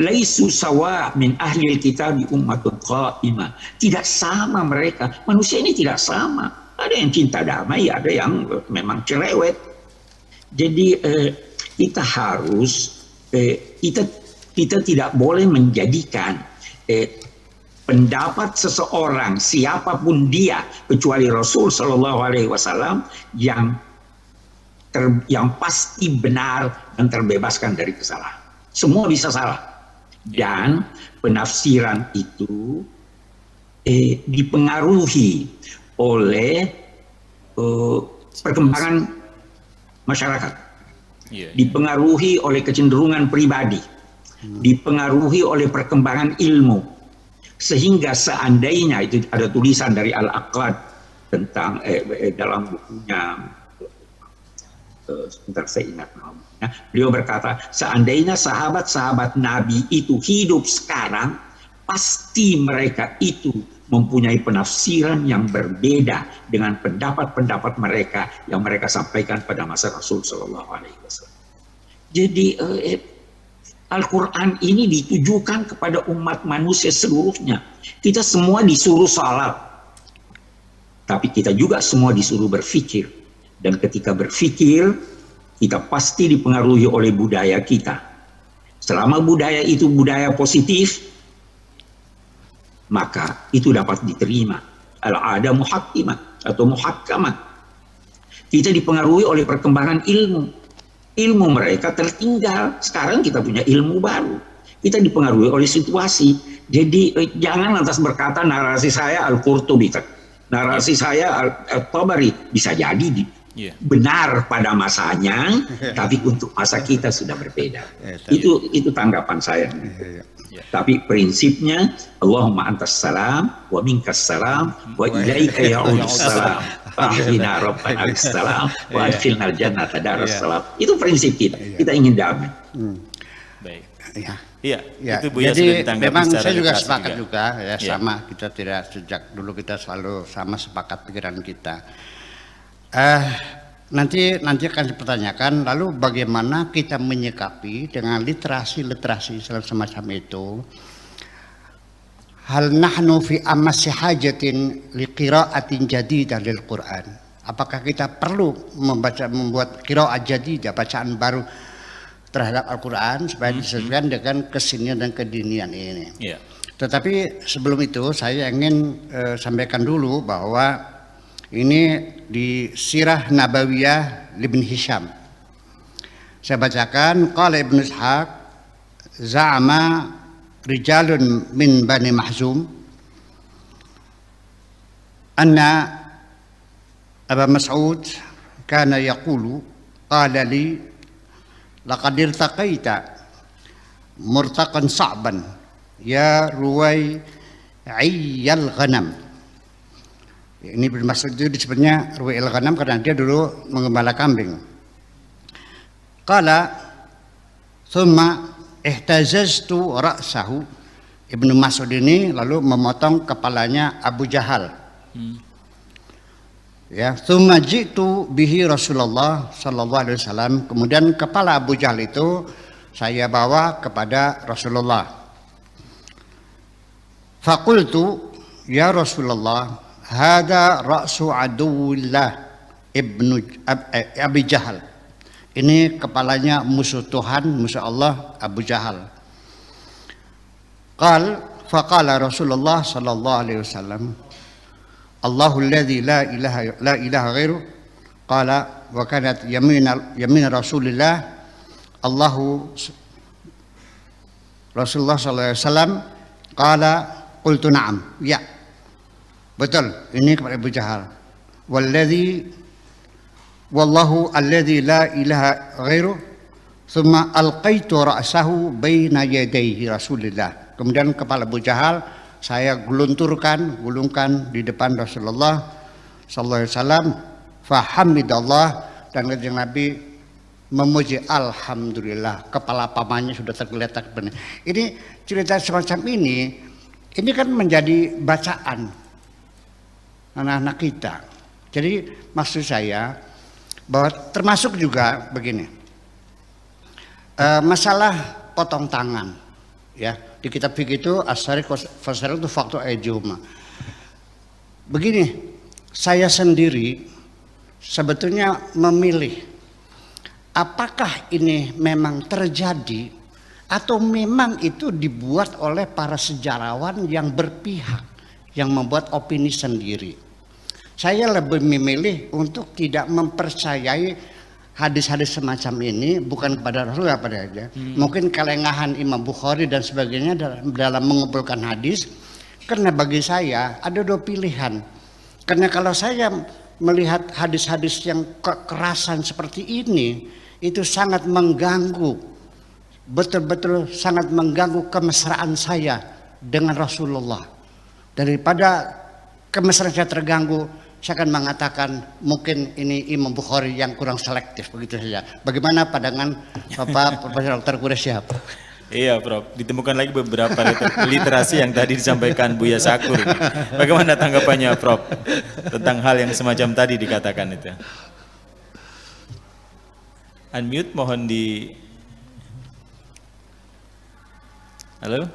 Laisu sawa min ahlil kitab ummatun qa'imah. Tidak sama mereka. Manusia ini tidak sama. Ada yang cinta damai, ada yang memang cerewet. Jadi kita harus kita tidak boleh menjadikan pendapat seseorang siapapun dia kecuali Rasul Shallallahu Alaihi Wasallam yang pasti benar dan terbebaskan dari kesalahan. Semua bisa salah dan penafsiran itu dipengaruhi oleh perkembangan masyarakat. Dipengaruhi oleh kecenderungan pribadi, dipengaruhi oleh perkembangan ilmu, sehingga seandainya itu ada tulisan dari Al-Aqad tentang dalam bukunya, sebentar saya ingat namanya, beliau berkata seandainya sahabat-sahabat Nabi itu hidup sekarang, pasti mereka itu mempunyai penafsiran yang berbeda dengan pendapat-pendapat mereka yang mereka sampaikan pada masa Rasul Shallallahu Alaihi Wasallam. Jadi Al-Quran ini ditujukan kepada umat manusia seluruhnya. Kita semua disuruh salat, tapi kita juga semua disuruh berpikir. Dan ketika berpikir, kita pasti dipengaruhi oleh budaya kita. Selama budaya itu budaya positif, maka itu dapat diterima. Al-ada muhakkimah atau muhakkamah. Kita dipengaruhi oleh perkembangan ilmu. Ilmu mereka tertinggal. Sekarang kita punya ilmu baru. Kita dipengaruhi oleh situasi. Jadi jangan lantas berkata narasi saya Al-Qurtubi, narasi saya Al-Tabari. Bisa jadi benar pada masanya, tapi untuk masa kita sudah berbeda. Itu tanggapan saya. Tapi prinsipnya Allahumma antas salam wa minkas salam wa ilaika ya'udus salam fa'ahdina rabbana bis salam wa adkhilnal jannata daras salam. Itu prinsip kita. Kita ingin damai. Baik. Ya, itu Buya jadi sudah memang secara saya juga literasi sepakat juga ya, Ya. sama, kita tidak sejak dulu kita selalu sama sepakat pikiran kita. Nanti akan dipertanyakan, lalu bagaimana kita menyikapi dengan literasi semacam itu. Hal nahnu fi amasi hajatin liqiraatin jadidah lil Quran. Apakah kita perlu membuat qiraat jadidah, bacaan baru terhadap Al-Quran supaya disesuaikan dengan kesinian dan kedinian ini. Ya. Tetapi sebelum itu saya ingin sampaikan dulu bahwa ini di Sirah Nabawiyah Ibn Hisham. Saya bacakan, qala Ibn Ishaq za'ama rijalun min Bani Mahzum anna Aba Mas'ud kana yaqulu qala li laqad irtaqaita murtaqan sa'ban ya ruwai ayyal ghanam. Ini bermaksud itu disebutnya ruwai al ghanam karena dia dulu mengembala kambing. Qala thumma ihtazaztu ra'sahu. Ibnu Mas'ud ini lalu memotong kepalanya Abu Jahal. Ya, thumma jitu bihi Rasulullah sallallahu alaihi wasallam. Kemudian kepala Abu Jahal itu saya bawa kepada Rasulullah. Faqultu ya Rasulullah, hada ra'su aduwillah ibnu Abi Jahal. Ini kepalanya musuh Tuhan, musuh Allah, Abu Jahal. Faqala Rasulullah sallallahu alaihi wasallam, Allahu alladzi la ilaha ghairu. Qala wa kanat yamin Rasulillah. Rasulullah sallallahu alaihi wasallam qala qultu na'am. Ya. Betul, ini kepada Abu Jahal. Wallahu alladzi la ilaha ghairu. Thumma alqaitu ra'sahu baina yadayhi Rasulillah. Kemudian kepala Abu Jahal saya gulungkan di depan Rasulullah sallallahu alaihi wasallam. Fahamidallah, dan kanjeng Nabi memuji alhamdulillah, kepala pamannya sudah tergeletak benar. Ini cerita semacam ini kan menjadi bacaan anak-anak kita. Jadi maksud saya bahwa termasuk juga begini, masalah potong tangan, ya di kitab fikih itu as-sariq fasariq itu faktor ejuma. Begini, saya sendiri sebetulnya memilih apakah ini memang terjadi atau memang itu dibuat oleh para sejarawan yang berpihak, yang membuat opini sendiri. Saya lebih memilih untuk tidak mempercayai hadis-hadis semacam ini, bukan kepada Rasulullah pada aja. Mungkin kelengahan Imam Bukhari dan sebagainya dalam mengumpulkan hadis. Karena bagi saya ada dua pilihan. Karena kalau saya melihat hadis-hadis yang kekerasan seperti ini, itu sangat mengganggu, betul-betul sangat mengganggu kemesraan saya dengan Rasulullah. Daripada kemesraan saya terganggu, saya akan mengatakan mungkin ini Imam Bukhari yang kurang selektif, begitu saja. Bagaimana pandangan Bapak Profesor Dr. Quraish Shihab? Iya, Prof. Ditemukan lagi beberapa literasi yang tadi disampaikan Buya Sakur. Bagaimana tanggapannya, Prof, tentang hal yang semacam tadi dikatakan itu? Unmute, mohon di... Halo?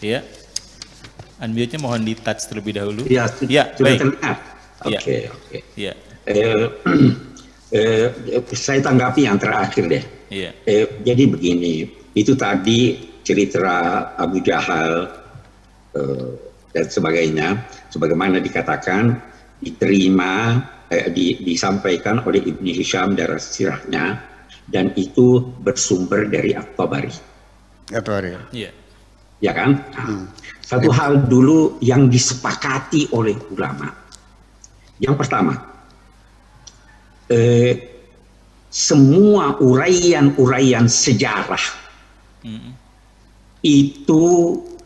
Iya. Unmute-nya mohon di-touch terlebih dahulu. Ya, Ya, sudah baik. terdengar. Ya. Oke. Ya, Saya tanggapi yang terakhir deh. iya. Jadi begini, itu tadi cerita Abu Jahal dan sebagainya, sebagaimana dikatakan diterima, disampaikan oleh Ibnu Hisham dalam sirahnya, dan itu bersumber dari At-Tabari. Iya. Ya kan? Satu hal dulu yang disepakati oleh ulama. Yang pertama, semua uraian-uraian sejarah itu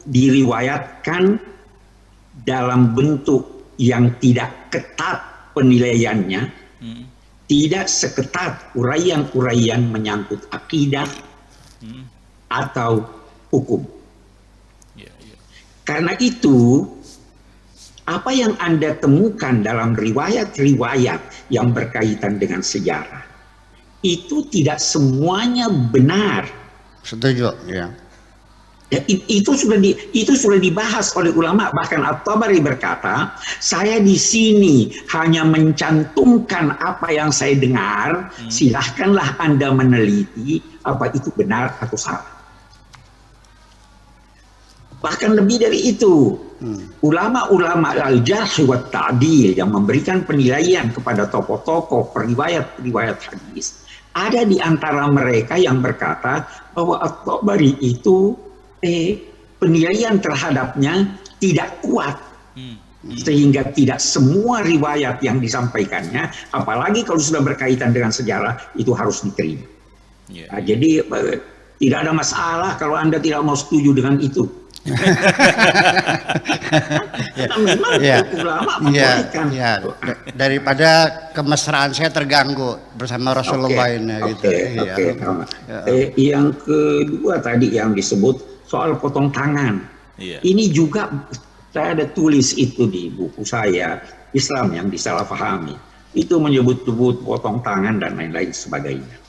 diriwayatkan dalam bentuk yang tidak ketat penilaiannya, tidak seketat uraian-uraian menyangkut akidah atau hukum. Karena itu, apa yang Anda temukan dalam riwayat-riwayat yang berkaitan dengan sejarah, itu tidak semuanya benar. Setuju, ya. Ya, itu sudah dibahas oleh ulama. Bahkan At-Tabari berkata, saya di sini hanya mencantumkan apa yang saya dengar, silahkanlah Anda meneliti apa itu benar atau salah. Bahkan lebih dari itu, ulama-ulama al-jarh wa ta'dil yang memberikan penilaian kepada tokoh-tokoh periwayat-periwayat hadis, ada di antara mereka yang berkata bahwa At-Tabari itu penilaian terhadapnya tidak kuat, sehingga tidak semua riwayat yang disampaikannya, apalagi kalau sudah berkaitan dengan sejarah, itu harus diterima. Nah, jadi tidak ada masalah kalau Anda tidak mau setuju dengan itu. Memang ulama membolehkan. Daripada kemesraan saya terganggu bersama Rasulullah ini. Yang kedua tadi yang disebut soal potong tangan. Ini juga saya ada tulis itu di buku saya, Islam yang disalahpahami. Itu menyebut-sebut potong tangan dan lain-lain sebagainya.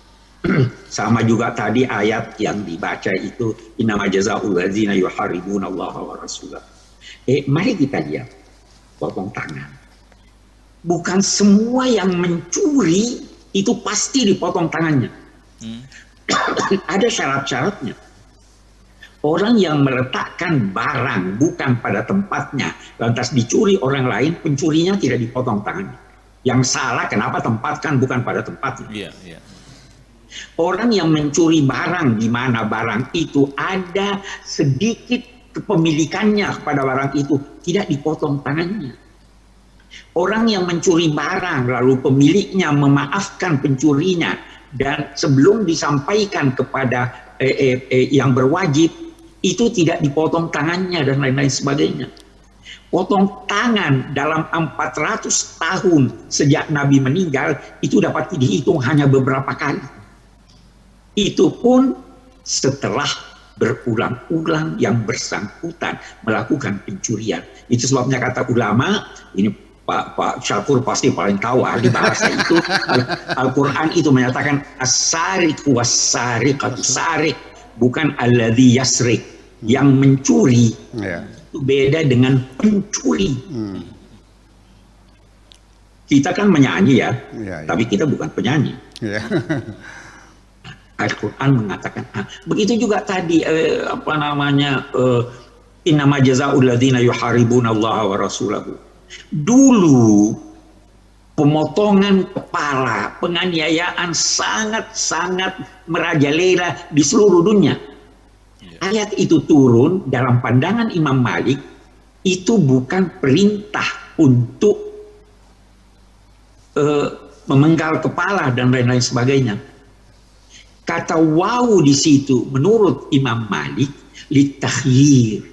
Sama juga tadi ayat yang dibaca itu, innama jazaa'ul ladzina yuharibuna Allah wa rasulah. Mari kita lihat potong tangan. Bukan semua yang mencuri itu pasti dipotong tangannya. Ada syarat-syaratnya. Orang yang meletakkan barang bukan pada tempatnya, lantas dicuri orang lain, pencurinya tidak dipotong tangannya. Yang salah kenapa tempatkan bukan pada tempatnya. Orang yang mencuri barang di mana barang itu ada sedikit kepemilikannya kepada barang itu, tidak dipotong tangannya. Orang yang mencuri barang lalu pemiliknya memaafkan pencurinya dan sebelum disampaikan kepada yang berwajib, itu tidak dipotong tangannya dan lain-lain sebagainya. Potong tangan dalam 400 tahun sejak Nabi meninggal itu dapat dihitung hanya beberapa kali. Itu pun setelah berulang-ulang yang bersangkutan melakukan pencurian. Itu sebabnya kata ulama, ini Pak Syakur pasti paling tahu ahli bahasa itu, Al-Quran itu menyatakan as-sariq was-sariqatu, sarik bukan alladzi yasrik, yang mencuri. Itu beda dengan pencuri. Kita kan menyanyi ya, tapi kita bukan penyanyi. Al-Quran mengatakan, begitu juga tadi innama jazaa'ul ladzina yuharibuna Allah wa rasulahu. Dulu pemotongan kepala, penganiayaan sangat-sangat merajalela di seluruh dunia. Ayat itu turun dalam pandangan Imam Malik, itu bukan perintah untuk memenggal kepala dan lain-lain sebagainya. Kata wawu di situ menurut Imam Malik litakhyir.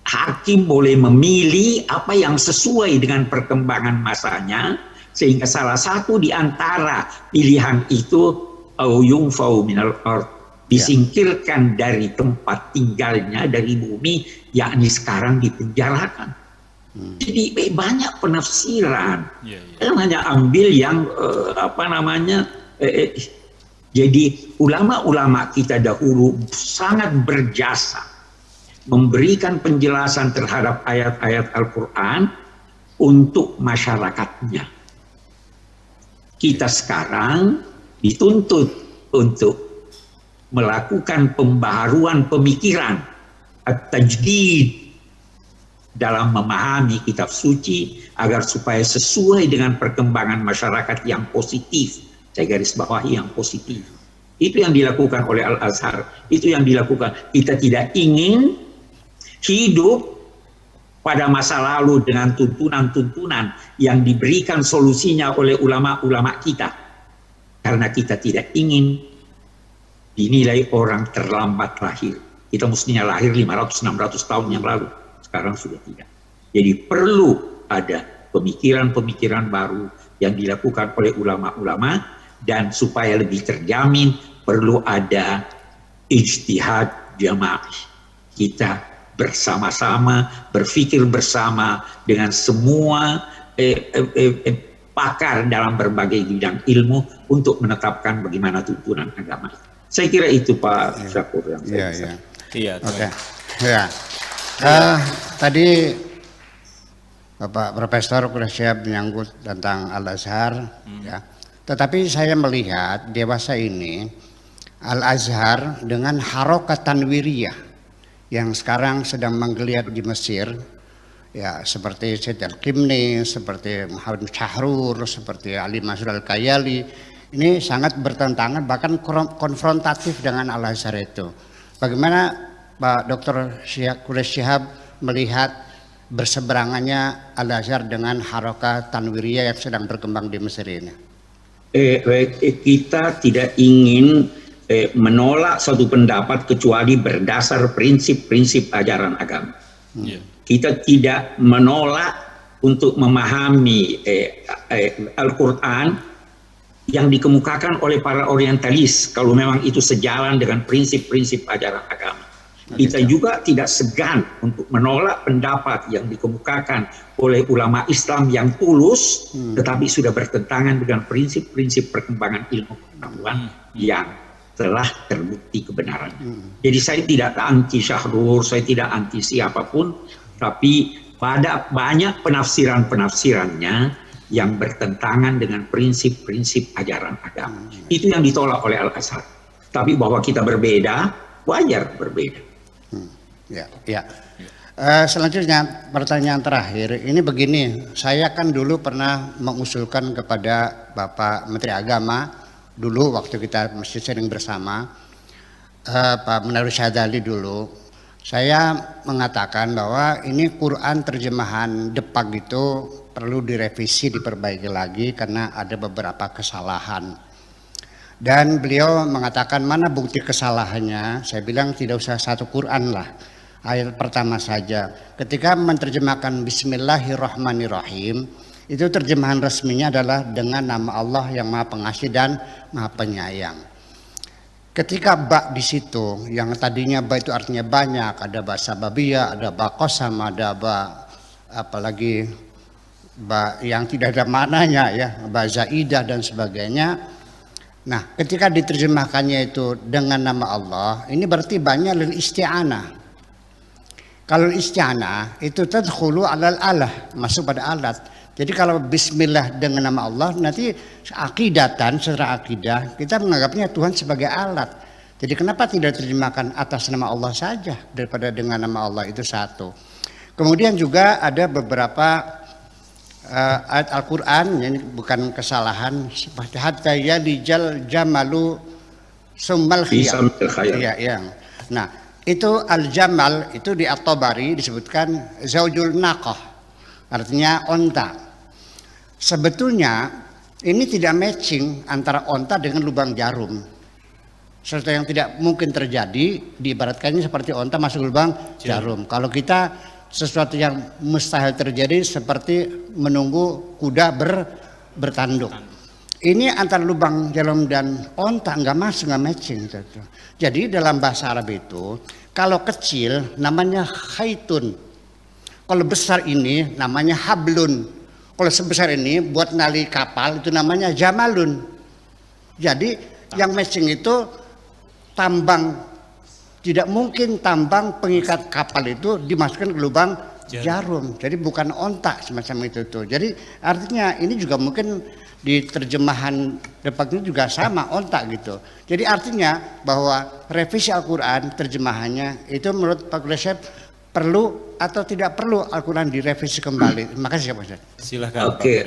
Hakim boleh memilih apa yang sesuai dengan perkembangan masanya, sehingga salah satu di antara pilihan itu au yunfau minal ard, disingkirkan dari tempat tinggalnya, dari bumi, yakni sekarang dipenjarakan. Jadi banyak penafsiran. Saya hanya ambil yang jadi ulama-ulama kita dahulu sangat berjasa memberikan penjelasan terhadap ayat-ayat Al-Quran untuk masyarakatnya. Kita sekarang dituntut untuk melakukan pembaharuan pemikiran, at-tajdid, dalam memahami kitab suci agar supaya sesuai dengan perkembangan masyarakat yang positif. Saya garis bawahi yang positif. Itu yang dilakukan oleh Al-Azhar. Itu yang dilakukan. Kita tidak ingin hidup pada masa lalu dengan tuntunan-tuntunan yang diberikan solusinya oleh ulama-ulama kita. Karena kita tidak ingin dinilai orang terlambat lahir. Kita mestinya lahir 500-600 tahun yang lalu. Sekarang sudah tidak. Jadi perlu ada pemikiran-pemikiran baru yang dilakukan oleh ulama-ulama, dan supaya lebih terjamin perlu ada ijtihad jamaah. Kita bersama-sama berpikir bersama dengan semua pakar dalam berbagai bidang ilmu untuk menetapkan bagaimana tuntunan agama. Saya kira itu Pak Syakur yang saya bisa. Iya. Oke. Ya. Tadi Bapak Profesor sudah siap menyangkut tentang Al-Azhar, ya. Tetapi saya melihat dewasa ini Al-Azhar dengan harokat tanwiriyah yang sekarang sedang menggeliat di Mesir, ya, seperti Syed Al-Qimni, seperti Muhammad Syahrur, seperti Ali Masrur Al-Kayali, ini sangat bertentangan, bahkan konfrontatif dengan Al-Azhar itu. Bagaimana Pak Dr. Quraish Shihab melihat berseberangannya Al-Azhar dengan harokat tanwiriyah yang sedang berkembang di Mesir ini? Kita tidak ingin menolak suatu pendapat kecuali berdasar prinsip-prinsip ajaran agama. Kita tidak menolak untuk memahami Al-Quran yang dikemukakan oleh para orientalis kalau memang itu sejalan dengan prinsip-prinsip ajaran agama. Kita juga tidak segan untuk menolak pendapat yang dikemukakan oleh ulama Islam yang tulus, tetapi sudah bertentangan dengan prinsip-prinsip perkembangan ilmu pengetahuan yang telah terbukti kebenarannya. Jadi saya tidak anti Syahrur, saya tidak anti siapapun, tapi pada banyak penafsiran-penafsirannya yang bertentangan dengan prinsip-prinsip ajaran agama. Itu yang ditolak oleh Al-Azhar. Tapi bahwa kita berbeda, wajar berbeda. Ya. Selanjutnya pertanyaan terakhir ini begini, saya kan dulu pernah mengusulkan kepada Bapak Menteri Agama dulu waktu kita masih sering bersama, Pak Munawir Syadzali dulu, saya mengatakan bahwa ini Quran terjemahan Depak itu perlu direvisi, diperbaiki lagi karena ada beberapa kesalahan. Dan beliau mengatakan mana bukti kesalahannya? Saya bilang tidak usah satu Quran lah. Ayat pertama saja. Ketika menerjemahkan Bismillahirrahmanirrahim, itu terjemahan resminya adalah dengan nama Allah yang Maha Pengasih dan Maha Penyayang. Ketika ba di situ, yang tadinya ba itu artinya banyak, ada ba sababiyah, ada ba qasam, ada ba apalagi ba yang tidak ada maknanya ya, ba zaidah dan sebagainya. Nah, ketika diterjemahkannya itu dengan nama Allah, ini berarti banyak lil isti'anah. Kalau isti'anah itu tadkhulu alal alah, masuk pada alat. Jadi kalau bismillah dengan nama Allah, nanti akidatan, secara akidah kita menganggapnya Tuhan sebagai alat. Jadi kenapa tidak terjemahkan atas nama Allah saja daripada dengan nama Allah, itu satu. Kemudian juga ada beberapa ayat Al-Quran, ini bukan kesalahan, seperti hatta yalijal jamalu summal khiyam. Ya. Nah, itu al-jamal itu di At-Tabari disebutkan zaujul naqah, artinya onta. Sebetulnya ini tidak matching antara onta dengan lubang jarum. Sesuatu yang tidak mungkin terjadi, diibaratkannya seperti onta masuk lubang jarum. Kalau kita sesuatu yang mustahil terjadi seperti menunggu kuda bertanduk. Ini antara lubang jarum dan onta nggak masuk, nggak matching. Jadi dalam bahasa Arab itu kalau kecil namanya khaitun, kalau besar ini namanya hablun, kalau sebesar ini buat nali kapal itu namanya jamalun. Jadi yang matching itu tambang tidak mungkin tambang pengikat kapal itu dimasukkan ke lubang jarum. Jadi bukan ontak semacam itu tuh. Jadi artinya ini juga mungkin di terjemahan depan ini juga sama, ontak gitu. Jadi artinya bahwa revisi Al-Quran terjemahannya itu menurut Pak Kudasyihab perlu atau tidak perlu Al-Quran direvisi kembali. Terima kasih Pak Ustaz. Silahkan. Oke,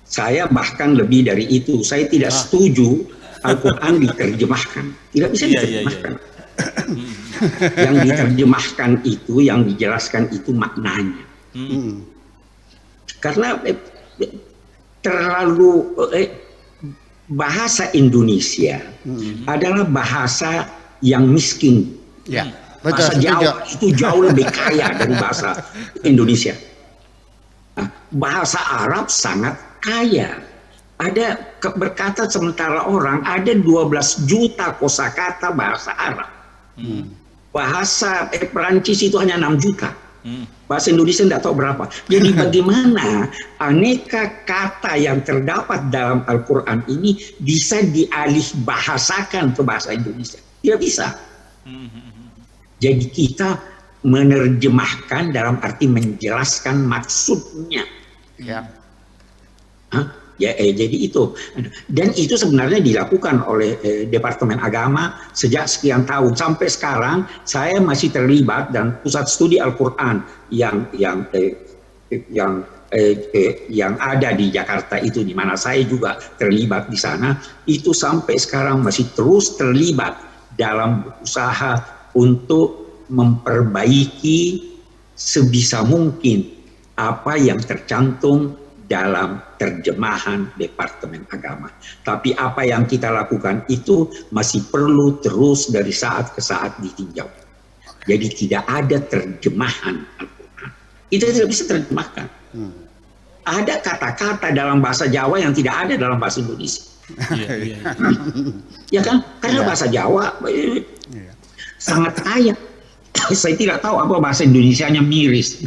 saya bahkan lebih dari itu. Saya tidak setuju Al-Quran diterjemahkan. Tidak bisa diterjemahkan. Yang diterjemahkan itu, yang dijelaskan itu maknanya. Karena terlalu bahasa Indonesia adalah bahasa yang miskin. Ya, Bahasa Jawa itu jauh lebih kaya dari bahasa Indonesia. Nah, bahasa Arab sangat kaya. Ada berkata sementara orang ada 12 juta kosakata bahasa Arab. Bahasa Perancis itu hanya 6 juta. Bahasa Indonesia tidak tahu berapa. Jadi bagaimana aneka kata yang terdapat dalam Al-Quran ini bisa dialih bahasakan ke bahasa Indonesia? Tidak bisa. Jadi kita menerjemahkan dalam arti menjelaskan maksudnya. Ya. Ya, jadi itu. Dan itu sebenarnya dilakukan oleh Departemen Agama sejak sekian tahun. Sampai sekarang saya masih terlibat dan pusat studi Al-Quran yang ada di Jakarta itu, di mana saya juga terlibat di sana, itu sampai sekarang masih terus terlibat dalam usaha untuk memperbaiki sebisa mungkin apa yang tercantum dalam terjemahan Departemen Agama. Tapi apa yang kita lakukan itu masih perlu terus dari saat ke saat ditinjau. Jadi tidak ada terjemahan Al-Quran. Itu tidak bisa terjemahkan. Ada kata-kata dalam bahasa Jawa yang tidak ada dalam bahasa Indonesia. Ya kan? Karena bahasa Jawa sangat kaya. Saya tidak tahu apa bahasa Indonesianya miris.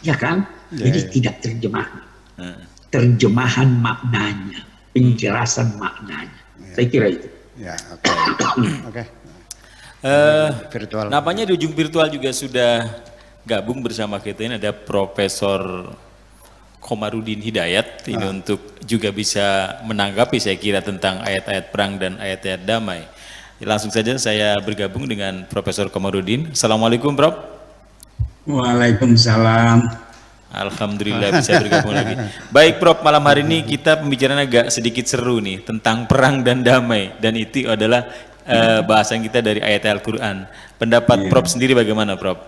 Ya kan? Jadi tidak terjemahan. Terjemahan maknanya, penjelasan maknanya. Saya kira itu. Ya, oke. Virtual. Nampaknya di ujung virtual juga sudah gabung bersama kita. Ini ada Profesor Komarudin Hidayat ini untuk juga bisa menanggapi saya kira tentang ayat-ayat perang dan ayat-ayat damai. Langsung saja saya bergabung dengan Profesor Komarudin. Assalamualaikum, Prof. Waalaikumsalam. Alhamdulillah bisa bergabung lagi. Baik, Prof, malam hari ini kita pembicaraan agak sedikit seru nih tentang perang dan damai, dan itu adalah bahasan kita dari ayat Al-Quran. Pendapat Prof sendiri bagaimana, Prof?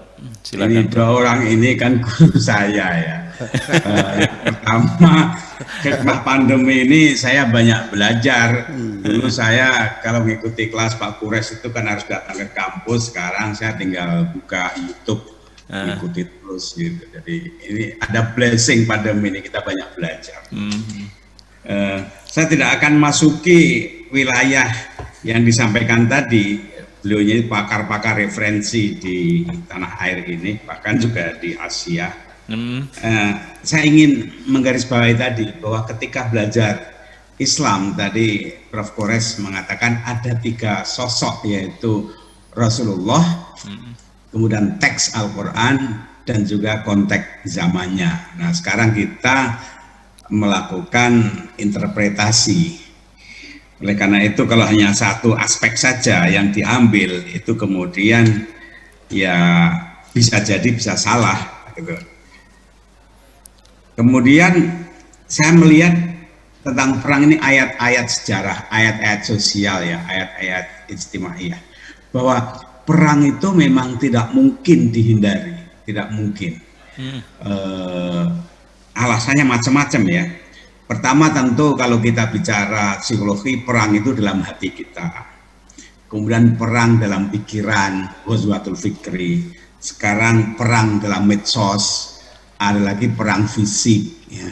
Silakan. Ini dua orang ini kan guru saya ya. Yang pertama, hikmah pandemi ini saya banyak belajar. Dulu saya kalau mengikuti kelas Pak Kures itu kan harus datang ke kampus. Sekarang saya tinggal buka YouTube, ikuti terus gitu. Jadi ini ada blessing pandemi ini, kita banyak belajar. Saya tidak akan masuki wilayah yang disampaikan tadi. Beliau ini pakar-pakar referensi di tanah air ini, bahkan juga di Asia. Saya ingin menggarisbawahi tadi bahwa ketika belajar Islam tadi Prof. Kores mengatakan ada 3 sosok, yaitu Rasulullah, kemudian teks Al-Quran, dan juga konteks zamannya. Nah, sekarang kita melakukan interpretasi. Oleh karena itu kalau hanya satu aspek saja yang diambil, itu kemudian ya bisa jadi bisa salah gitu. Kemudian saya melihat tentang perang ini ayat-ayat sejarah, ayat-ayat sosial ya, ayat-ayat ijtimaiyah, bahwa perang itu memang tidak mungkin dihindari, tidak mungkin. Alasannya macam-macam ya. Pertama tentu kalau kita bicara psikologi, perang itu dalam hati kita. Kemudian perang dalam pikiran, ghazwatul fikri. Sekarang perang dalam medsos, ada lagi perang fisik. Ya.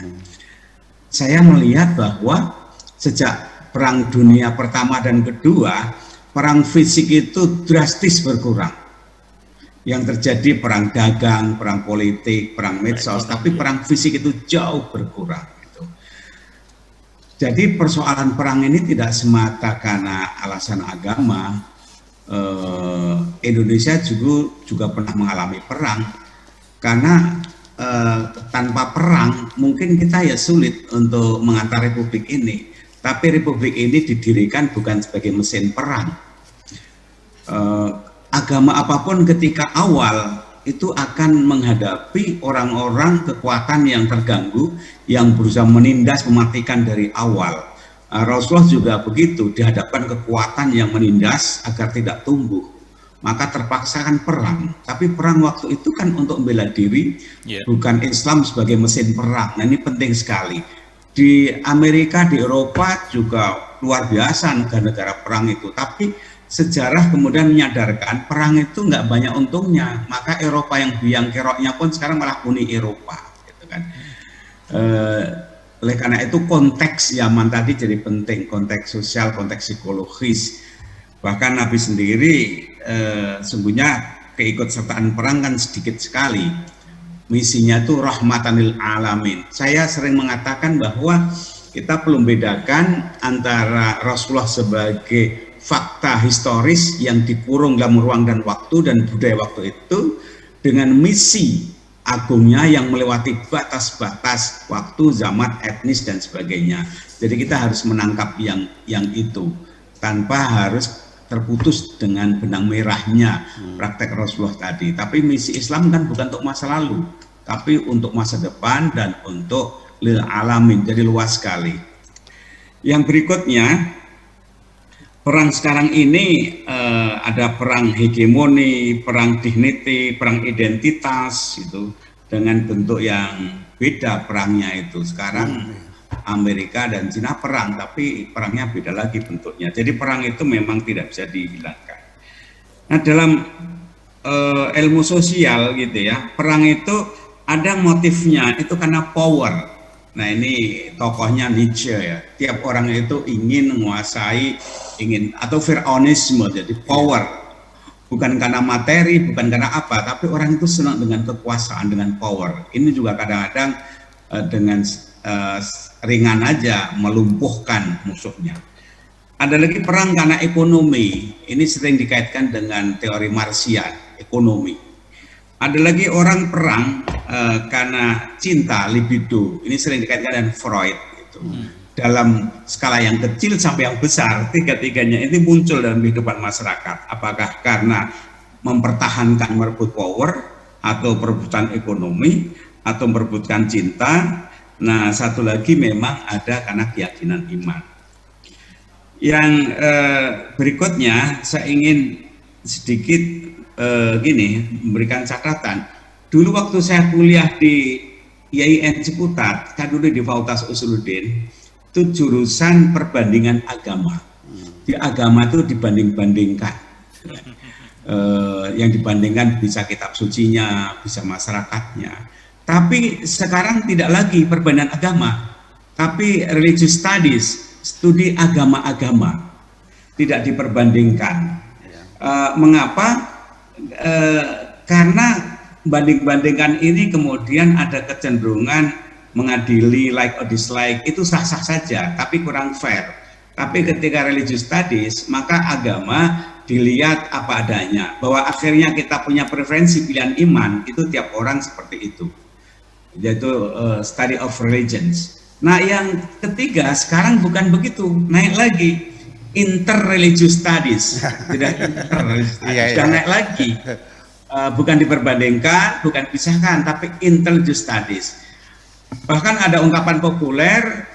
Saya melihat bahwa sejak perang dunia pertama dan kedua, perang fisik itu drastis berkurang. Yang terjadi perang dagang, perang politik, perang medsos, tapi perang fisik itu jauh berkurang. Jadi persoalan perang ini tidak semata karena alasan agama. Indonesia juga pernah mengalami perang, karena tanpa perang mungkin kita ya sulit untuk mengantar republik ini. Tapi republik ini didirikan bukan sebagai mesin perang. Agama apapun ketika awal itu akan menghadapi orang-orang kekuatan yang terganggu yang berusaha menindas, mematikan dari awal. Rasulullah juga begitu, dihadapkan kekuatan yang menindas agar tidak tumbuh, maka terpaksakan perang. Tapi perang waktu itu kan untuk membela diri, bukan Islam sebagai mesin perang. Nah, ini penting sekali. Di Amerika, di Eropa juga luar biasa negara-negara perang itu. Tapi sejarah kemudian menyadarkan perang itu nggak banyak untungnya. Maka Eropa yang biang keroknya pun sekarang malah Uni Eropa, gitu kan. Oleh karena itu konteks zaman tadi jadi penting, konteks sosial, konteks psikologis. Bahkan Nabi sendiri sungguhnya keikutsertaan perang kan sedikit sekali. Misinya itu rahmatanil alamin. Saya sering mengatakan bahwa kita perlu membedakan antara Rasulullah sebagai fakta historis yang dikurung dalam ruang dan waktu dan budaya waktu itu dengan misi agungnya yang melewati batas-batas waktu, zaman, etnis dan sebagainya. Jadi kita harus menangkap yang itu tanpa harus terputus dengan benang merahnya praktek Rasulullah tadi. Tapi misi Islam kan bukan untuk masa lalu, tapi untuk masa depan dan untuk lil alamin. Jadi luas sekali. Yang berikutnya, perang sekarang ini ada perang hegemoni, perang dignity, perang identitas itu dengan bentuk yang beda perangnya itu. Sekarang Amerika dan Cina perang, tapi perangnya beda lagi bentuknya. Jadi perang itu memang tidak bisa dihilangkan. Nah, dalam ilmu sosial gitu ya, perang itu ada motifnya itu karena power. Nah, ini tokohnya Nietzsche ya. Tiap orang itu ingin menguasai, atau Fir'aunisme, jadi power. Bukan karena materi, bukan karena apa, tapi orang itu senang dengan kekuasaan, dengan power. Ini juga kadang-kadang dengan ringan aja melumpuhkan musuhnya. Ada lagi perang karena ekonomi. Ini sering dikaitkan dengan teori Marxian, ekonomi. Ada lagi orang perang karena cinta, libido. Ini sering dikaitkan dengan Freud. Gitu. Dalam skala yang kecil sampai yang besar, tiga-tiganya ini muncul dalam kehidupan masyarakat. Apakah karena mempertahankan merebut power, atau perebutan ekonomi, atau merebutkan cinta. Nah, satu lagi memang ada karena keyakinan iman. Yang berikutnya saya ingin sedikit memberikan catatan. Dulu waktu saya kuliah di IAIN Ciputat, kan dulu di Fakultas Usuluddin, itu jurusan perbandingan agama. Di agama itu dibanding-bandingkan. Yang dibandingkan bisa kitab sucinya, bisa masyarakatnya. Tapi sekarang tidak lagi perbandingan agama, tapi religious studies, studi agama-agama, tidak diperbandingkan. Mengapa? Karena banding-bandingkan ini kemudian ada kecenderungan mengadili like or dislike, itu sah-sah saja, tapi kurang fair. Tapi ketika religious studies, maka agama dilihat apa adanya, bahwa akhirnya kita punya preferensi pilihan iman, itu tiap orang seperti itu, yaitu study of religions. Nah, yang ketiga sekarang bukan begitu, naik lagi interreligious studies, tidak interreligious studies, sudah naik lagi, bukan diperbandingkan, bukan pisahkan, tapi interreligious studies. Bahkan ada ungkapan populer,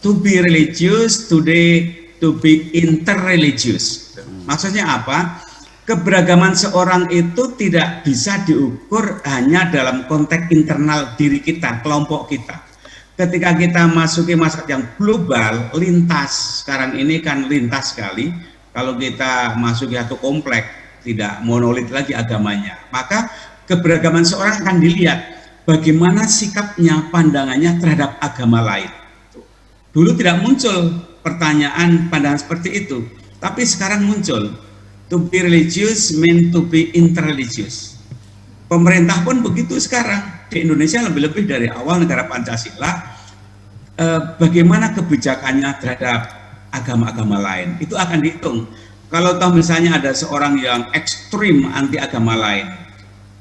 to be religious today, to be interreligious. Maksudnya apa? Keberagaman seorang itu tidak bisa diukur hanya dalam konteks internal diri kita, kelompok kita. Ketika kita masuki masyarakat yang global, lintas, sekarang ini kan lintas sekali. Kalau kita masuk satu komplek, tidak monolit lagi agamanya, maka keberagaman seorang akan dilihat bagaimana sikapnya, pandangannya terhadap agama lain. Dulu tidak muncul pertanyaan pandangan seperti itu, tapi sekarang muncul. To be religious mean to be interreligious. Pemerintah pun begitu sekarang. Di Indonesia lebih-lebih dari awal negara Pancasila, bagaimana kebijakannya terhadap agama-agama lain. Itu akan dihitung. Kalau tahu misalnya ada seorang yang ekstrim anti agama lain,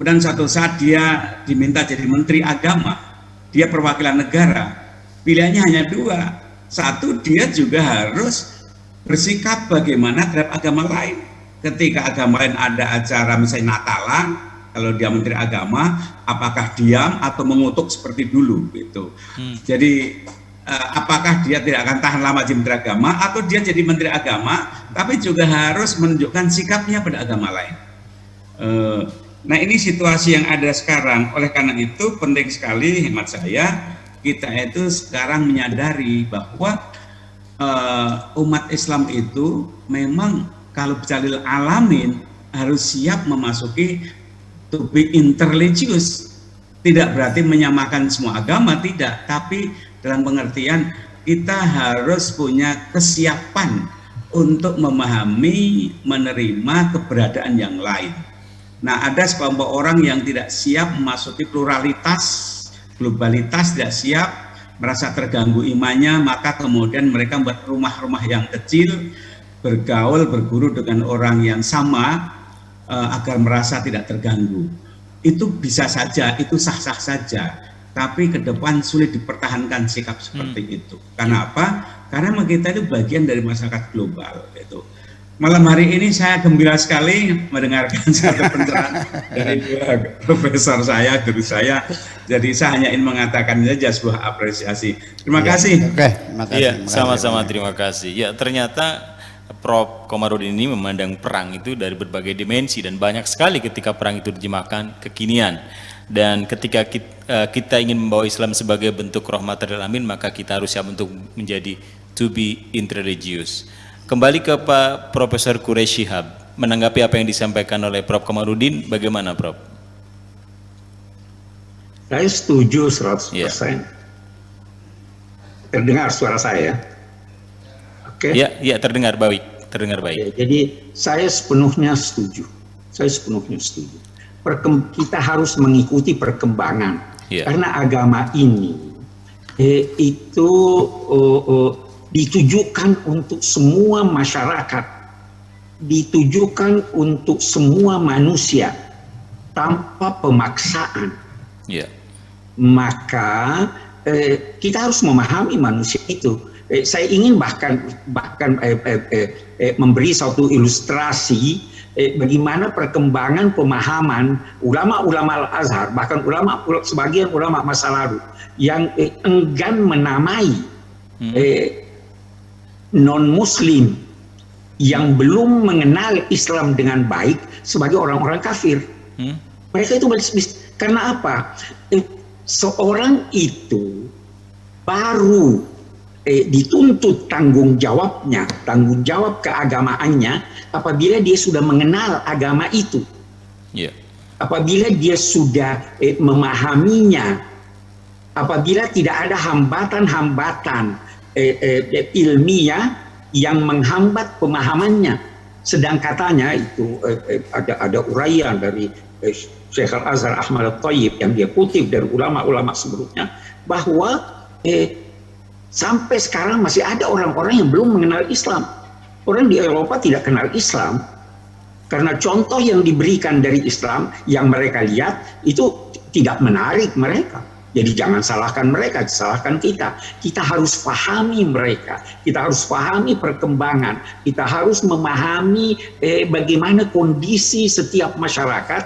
dan suatu saat dia diminta jadi menteri agama, dia perwakilan negara, pilihannya hanya dua. Satu, dia juga harus bersikap bagaimana terhadap agama lain. Ketika agama lain ada acara misalnya Natalan, kalau dia menteri agama, apakah diam atau mengutuk seperti dulu gitu. Jadi apakah dia tidak akan tahan lama jadi menteri agama, atau dia jadi menteri agama tapi juga harus menunjukkan sikapnya pada agama lain. Nah, ini situasi yang ada sekarang. Oleh karena itu penting sekali hemat saya, kita itu sekarang menyadari bahwa umat Islam itu memang kalau bicara alamin harus siap memasuki to be interreligious. Tidak berarti menyamakan semua agama, tidak, tapi dalam pengertian kita harus punya kesiapan untuk memahami, menerima keberadaan yang lain. Nah, ada sekelompok orang yang tidak siap memasuki pluralitas, globalitas, tidak siap, merasa terganggu imannya, maka kemudian mereka membuat rumah-rumah yang kecil, bergaul, berguru dengan orang yang sama agar merasa tidak terganggu. Itu bisa saja, itu sah-sah saja, tapi ke depan sulit dipertahankan sikap seperti itu. Karena apa? Karena kita itu bagian dari masyarakat global. Gitu. Malam hari ini saya gembira sekali mendengarkan satu pencerahan dari profesor saya, guru saya. Jadi saya hanya ingin mengatakan saja sebuah apresiasi. Terima kasih. Oke, terima kasih. Iya, sama-sama terima kasih. Ya, ternyata Prof. Komarudin ini memandang perang itu dari berbagai dimensi dan banyak sekali ketika perang itu diterjemahkan kekinian. Dan ketika kita ingin membawa Islam sebagai bentuk rahmatan lil alamin, maka kita harus siap untuk menjadi to be interreligious. Kembali ke Pak Profesor Quraish Shihab, menanggapi apa yang disampaikan oleh Prof. Komarudin, bagaimana Prof? Saya setuju 100%. Yeah. Terdengar suara saya? Oke. Ya, terdengar baik, terdengar baik. Ya, jadi saya sepenuhnya setuju. Kita harus mengikuti perkembangan, karena agama ini itu ditujukan untuk semua masyarakat, ditujukan untuk semua manusia tanpa pemaksaan. Maka kita harus memahami manusia itu. Saya ingin bahkan memberi suatu ilustrasi bagaimana perkembangan pemahaman ulama-ulama Al-Azhar, bahkan sebagian ulama masa lalu yang enggan menamai non-muslim yang belum mengenal Islam dengan baik sebagai orang-orang kafir. Mereka itu karena apa? Seorang itu baru dituntut tanggung jawab keagamaannya apabila dia sudah mengenal agama itu, apabila dia sudah memahaminya, apabila tidak ada hambatan-hambatan ilmiah yang menghambat pemahamannya. Sedang katanya itu ada uraian dari Syekh Al-Azhar Ahmad Al-Tayyib yang dia kutip dari ulama-ulama sebelumnya, bahwa sampai sekarang masih ada orang-orang yang belum mengenal Islam. Orang di Eropa tidak kenal Islam karena contoh yang diberikan dari Islam yang mereka lihat itu tidak menarik mereka. Jadi jangan salahkan mereka, salahkan kita. Kita harus pahami mereka, kita harus pahami perkembangan, kita harus memahami bagaimana kondisi setiap masyarakat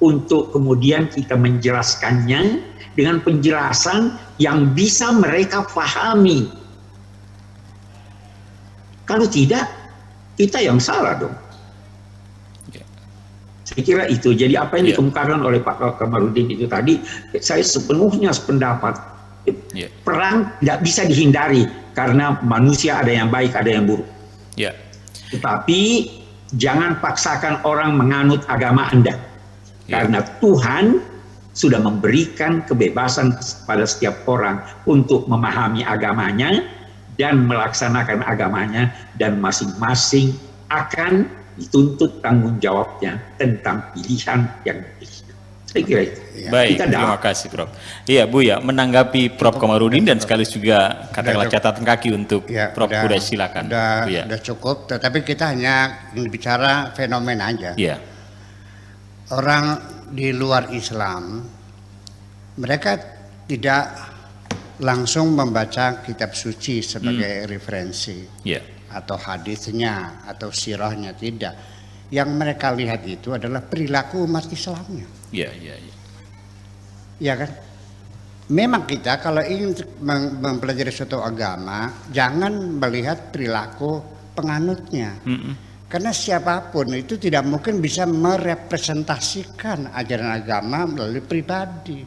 untuk kemudian kita menjelaskannya dengan penjelasan yang bisa mereka pahami. Kalau tidak, kita yang salah dong. Saya kira itu. Jadi apa yang dikemukakan oleh Pak Komarudin itu tadi, saya sepenuhnya sependapat. Perang tidak bisa dihindari karena manusia ada yang baik, ada yang buruk. Tetapi jangan paksakan orang menganut agama Anda, karena Tuhan sudah memberikan kebebasan pada setiap orang untuk memahami agamanya dan melaksanakan agamanya, dan masing-masing akan dituntut tanggung jawabnya tentang pilihan yang dipilih. Saya kira itu. Baik, Kita terima kasih Prof. Iya Bu ya, menanggapi Prof Komarudin dan sekaligus juga katakanlah catatan kaki untuk Ya, Prof Kudays, silakan. Bu ya. Udah cukup, tetapi kita hanya bicara fenomena aja. Iya. Orang di luar Islam, mereka tidak langsung membaca kitab suci sebagai referensi Iya. atau hadisnya atau sirahnya, tidak. Yang mereka lihat itu adalah perilaku umat Islamnya. Iya, iya, iya. Ya kan? Memang kita kalau ingin mempelajari suatu agama, jangan melihat perilaku penganutnya. Karena siapapun itu tidak mungkin bisa merepresentasikan ajaran agama melalui pribadi.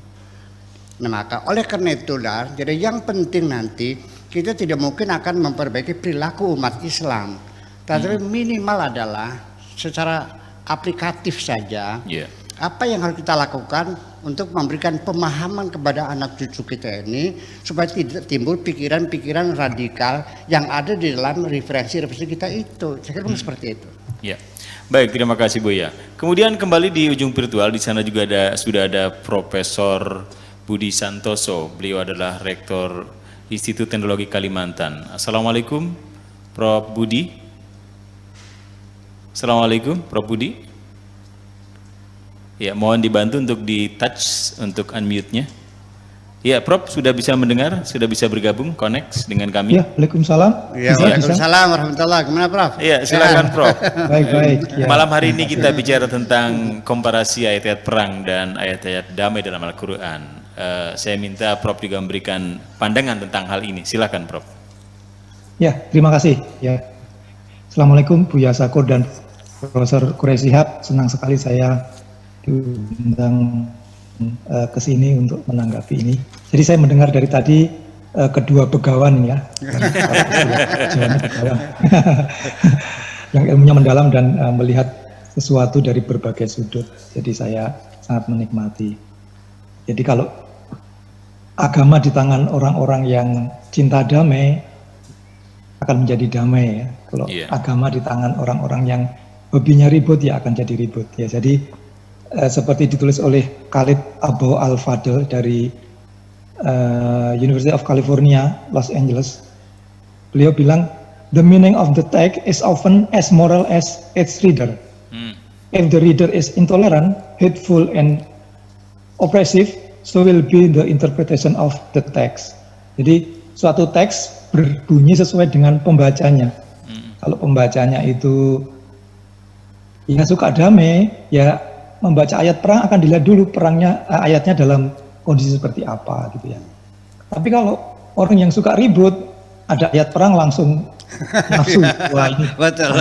Nah, maka oleh karena itulah, jadi yang penting nanti kita tidak mungkin akan memperbaiki perilaku umat Islam. Tapi minimal adalah secara aplikatif saja. Iya. Apa yang harus kita lakukan untuk memberikan pemahaman kepada anak cucu kita ini supaya tidak timbul pikiran-pikiran radikal yang ada di dalam referensi-referensi kita itu. Saya kira seperti itu. Ya, baik, terima kasih Bu ya. Kemudian kembali di ujung virtual, di sana juga sudah ada Profesor Budi Santoso. Beliau adalah Rektor Institut Teknologi Kalimantan. Assalamualaikum, Prof Budi. Assalamualaikum, Prof Budi. Ya, mohon dibantu untuk di touch untuk unmute-nya. Ya, Prof sudah bisa mendengar, sudah bisa bergabung, connect dengan kami. Ya, Waalaikumsalam. Ya, Waalaikumsalam warahmatullahi. Gimana Prof? Ya, silakan Prof. Baik-baik. Ya. Malam hari ini kita bicara tentang komparasi ayat-ayat perang dan ayat-ayat damai dalam Al-Quran. Saya minta Prof juga memberikan pandangan tentang hal ini. Silakan Prof. Ya, terima kasih. Ya, Assalamualaikum Buya Sakur dan Profesor Kudays Shihab. Senang sekali saya diundang ke sini untuk menanggapi ini. Jadi saya mendengar dari tadi kedua begawan ya, begawan. Yang ilmunya mendalam dan melihat sesuatu dari berbagai sudut. Jadi saya sangat menikmati. Jadi kalau agama di tangan orang-orang yang cinta damai akan menjadi damai ya. Kalau agama di tangan orang-orang yang hobinya ribut ya akan jadi ribut ya. Jadi seperti ditulis oleh Khalid Abou Al-Fadl dari University of California, Los Angeles. Beliau bilang, the meaning of the text is often as moral as its reader. If the reader is intolerant, hateful, and oppressive, so will be the interpretation of the text. Jadi suatu teks berbunyi sesuai dengan pembacanya. Kalau pembacanya itu ya suka damai, ya membaca ayat perang akan dilihat dulu perangnya, ayatnya dalam kondisi seperti apa gitu ya. Tapi kalau orang yang suka ribut, ada ayat perang langsung nafsu, wah ini betul.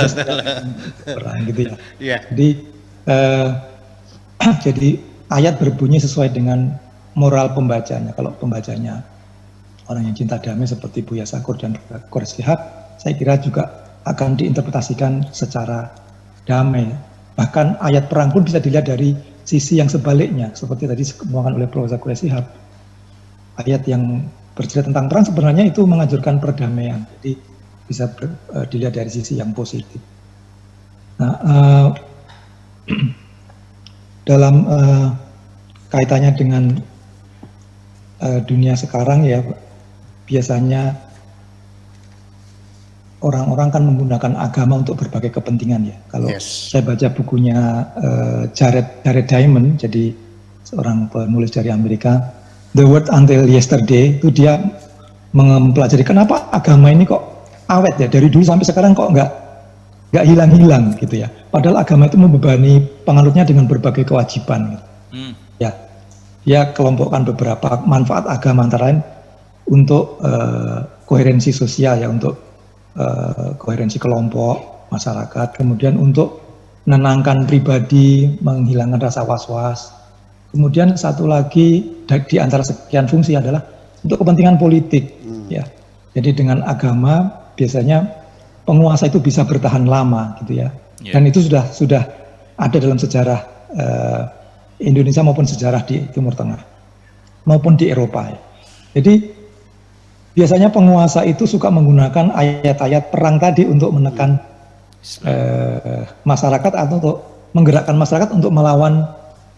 perang gitu ya. Yeah. Jadi ayat berbunyi sesuai dengan moral pembacanya. Kalau pembacanya orang yang cinta damai seperti Buya Sakur dan Kudays Shihab, saya kira juga akan diinterpretasikan secara damai. Bahkan ayat perang pun bisa dilihat dari sisi yang sebaliknya, seperti tadi dikembangkan oleh Profesor Kudays Shihab. Ayat yang bercerita tentang perang sebenarnya itu menganjurkan perdamaian, jadi bisa dilihat dari sisi yang positif. Nah, dalam kaitannya dengan dunia sekarang ya, biasanya orang-orang kan menggunakan agama untuk berbagai kepentingan ya. Kalau saya baca bukunya Jared Diamond, jadi seorang penulis dari Amerika, The World Until Yesterday, itu dia mempelajari kenapa agama ini kok awet ya, dari dulu sampai sekarang kok nggak hilang-hilang gitu ya. Padahal agama itu membebani penganutnya dengan berbagai kewajiban. Gitu. Ya, dia kelompokkan beberapa manfaat agama antara lain untuk koherensi sosial ya, untuk koherensi kelompok masyarakat, kemudian untuk menenangkan pribadi, menghilangkan rasa was-was. Kemudian satu lagi di antara sekian fungsi adalah untuk kepentingan politik. Ya, jadi dengan agama biasanya penguasa itu bisa bertahan lama, gitu ya. Dan itu sudah ada dalam sejarah Indonesia maupun sejarah di Timur Tengah maupun di Eropa. Ya. Jadi biasanya penguasa itu suka menggunakan ayat-ayat perang tadi untuk menekan masyarakat atau untuk menggerakkan masyarakat untuk melawan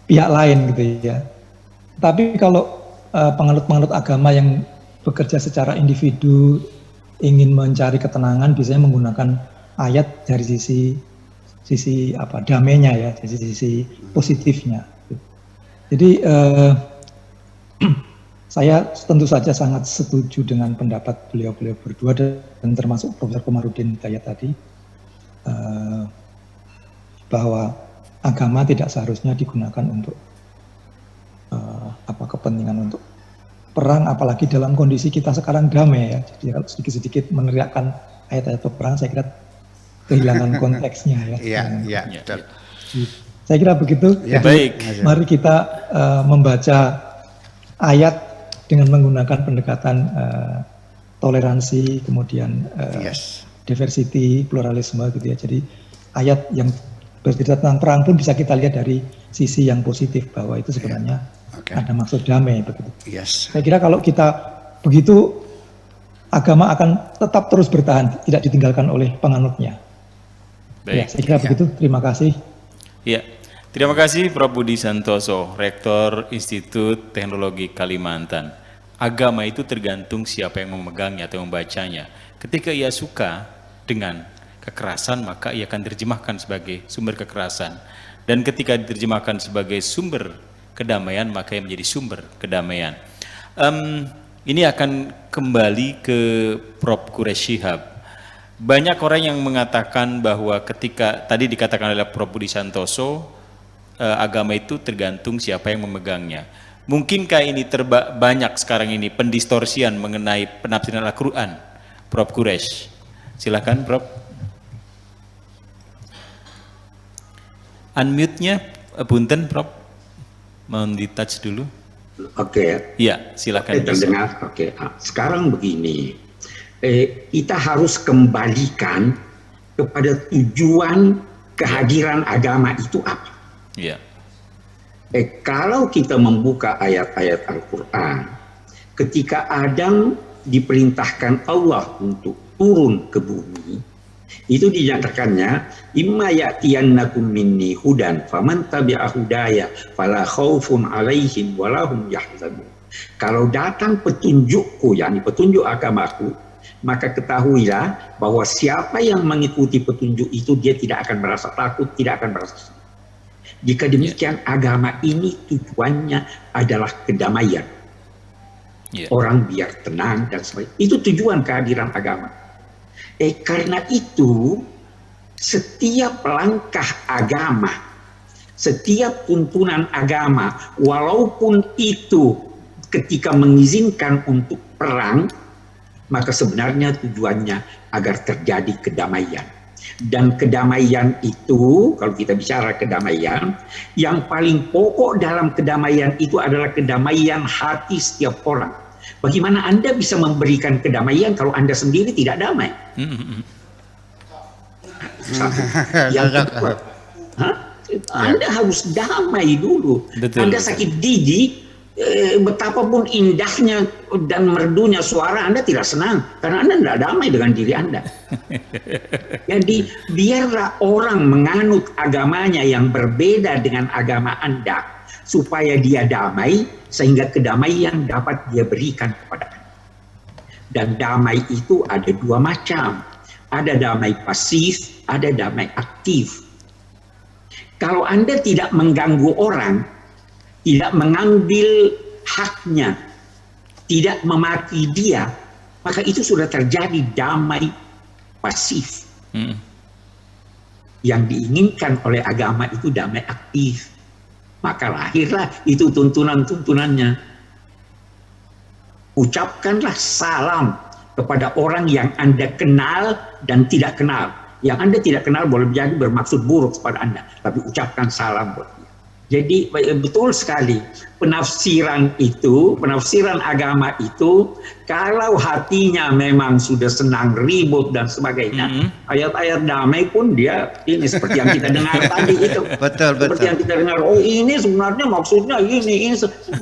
pihak lain gitu ya. Tapi kalau penganut-penganut agama yang bekerja secara individu ingin mencari ketenangan biasanya menggunakan ayat dari sisi apa damainya ya, dari sisi positifnya. Jadi saya tentu saja sangat setuju dengan pendapat beliau-beliau berdua dan termasuk Profesor Komarudin Hidayat tadi bahwa agama tidak seharusnya digunakan untuk kepentingan untuk perang, apalagi dalam kondisi kita sekarang damai ya. Jadi kalau sedikit-sedikit meneriakkan ayat-ayat perang, saya kira kehilangan konteksnya ya. Iya, betul. Saya kira begitu. Ya, baik. Mari kita membaca ayat dengan menggunakan pendekatan toleransi, kemudian diversity, pluralisme gitu ya. Jadi ayat yang bercerita tentang perang pun bisa kita lihat dari sisi yang positif bahwa itu sebenarnya ada maksud damai begitu. Saya kira kalau kita begitu, agama akan tetap terus bertahan, tidak ditinggalkan oleh penganutnya. Ya, saya kira begitu. Terima kasih. Ya, terima kasih Prof. Budi Santoso, Rektor Institut Teknologi Kalimantan. Agama itu tergantung siapa yang memegangnya atau membacanya. Ketika ia suka dengan kekerasan, maka ia akan diterjemahkan sebagai sumber kekerasan. Dan ketika diterjemahkan sebagai sumber kedamaian, maka ia menjadi sumber kedamaian. Ini akan kembali ke Prof. Quraish Shihab. Banyak orang yang mengatakan bahwa ketika tadi dikatakan oleh Prof. Budi Santoso, agama itu tergantung siapa yang memegangnya. Mungkinkah ini banyak sekarang ini pendistorsian mengenai penafsiran Al-Quran, Prof. Quraish? Silakan, Prof. Unmute-nya, punten, Prof. Mohon di-touch dulu. Oke. Iya, silakan. Terdengar. Oke. Sekarang begini, kita harus kembalikan kepada tujuan kehadiran agama itu apa. Iya. Kalau kita membuka ayat-ayat Al-Quran, ketika Adam diperintahkan Allah untuk turun ke bumi, itu dinyatakannya imma ya'tiyannakum minni hudan faman tabi'a hudaya fala khaufun 'alaihim wa lahum yahzanun. Kalau datang petunjukku, yakni petunjuk agamaku, maka ketahuilah bahwa siapa yang mengikuti petunjuk itu dia tidak akan merasa takut, tidak akan merasa sedih. Jika demikian, agama ini tujuannya adalah kedamaian. Orang biar tenang dan sebagainya. Itu tujuan kehadiran agama. Karena itu, setiap langkah agama, setiap tuntunan agama, walaupun itu ketika mengizinkan untuk perang, maka sebenarnya tujuannya agar terjadi kedamaian. Dan kedamaian itu, kalau kita bicara kedamaian, yang paling pokok dalam kedamaian itu adalah kedamaian hati setiap orang. Bagaimana Anda bisa memberikan kedamaian kalau Anda sendiri tidak damai? Yang kedua, Anda harus damai dulu. Anda sakit gigi, betapapun indahnya dan merdunya suara, Anda tidak senang karena Anda tidak damai dengan diri Anda. Jadi biarlah orang menganut agamanya yang berbeda dengan agama Anda supaya dia damai, sehingga kedamaian dapat dia berikan kepada Anda. Dan damai itu ada dua macam, ada damai pasif, ada damai aktif. Kalau Anda tidak mengganggu orang, tidak mengambil haknya, tidak memaki dia, maka itu sudah terjadi damai pasif. Yang diinginkan oleh agama itu damai aktif. Maka lahirlah itu tuntunan-tuntunannya. Ucapkanlah salam kepada orang yang Anda kenal dan tidak kenal. Yang Anda tidak kenal boleh jadi bermaksud buruk kepada Anda, tapi ucapkan salam buat dia. Jadi betul sekali penafsiran itu, penafsiran agama itu, kalau hatinya memang sudah senang ribut dan sebagainya, ayat-ayat damai pun dia ini seperti yang kita dengar tadi itu. Betul. Seperti yang kita dengar, oh ini sebenarnya maksudnya ini.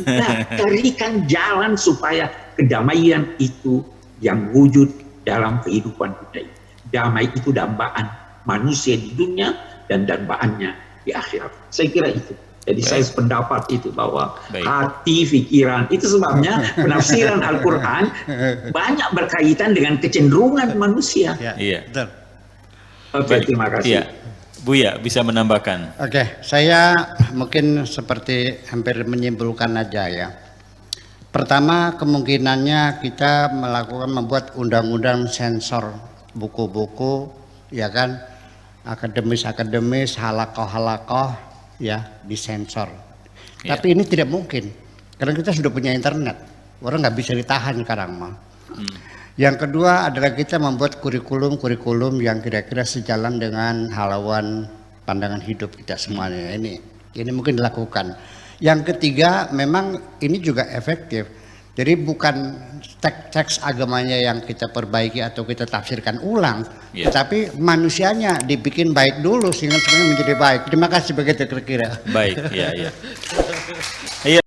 Nah, carikan jalan supaya kedamaian itu yang wujud dalam kehidupan kita. Damai itu dambaan manusia di dunia dan dambaannya di akhirat. Saya kira itu. Jadi Baik. saya sependapat itu bahwa Baik. hati, pikiran, itu sebabnya penafsiran Al-Quran banyak berkaitan dengan kecenderungan manusia. Ya, Iya. betul. Oke, terima kasih. Iya. Buya bisa menambahkan. Oke, saya mungkin seperti hampir menyimpulkan aja ya. Pertama, kemungkinannya kita membuat undang-undang sensor buku-buku, ya kan, akademis, halakoh, ya, disensor. Ya. Tapi ini tidak mungkin, karena kita sudah punya internet, orang nggak bisa ditahan sekarang mah. Yang kedua adalah kita membuat kurikulum yang kira-kira sejalan dengan haluan pandangan hidup kita semuanya ini mungkin dilakukan. Yang ketiga, memang ini juga efektif. Jadi bukan teks agamanya yang kita perbaiki atau kita tafsirkan ulang, Ya. tapi manusianya dibikin baik dulu sehingga semuanya menjadi baik. Terima kasih begitu kira-kira. Baik, iya, iya. Iya.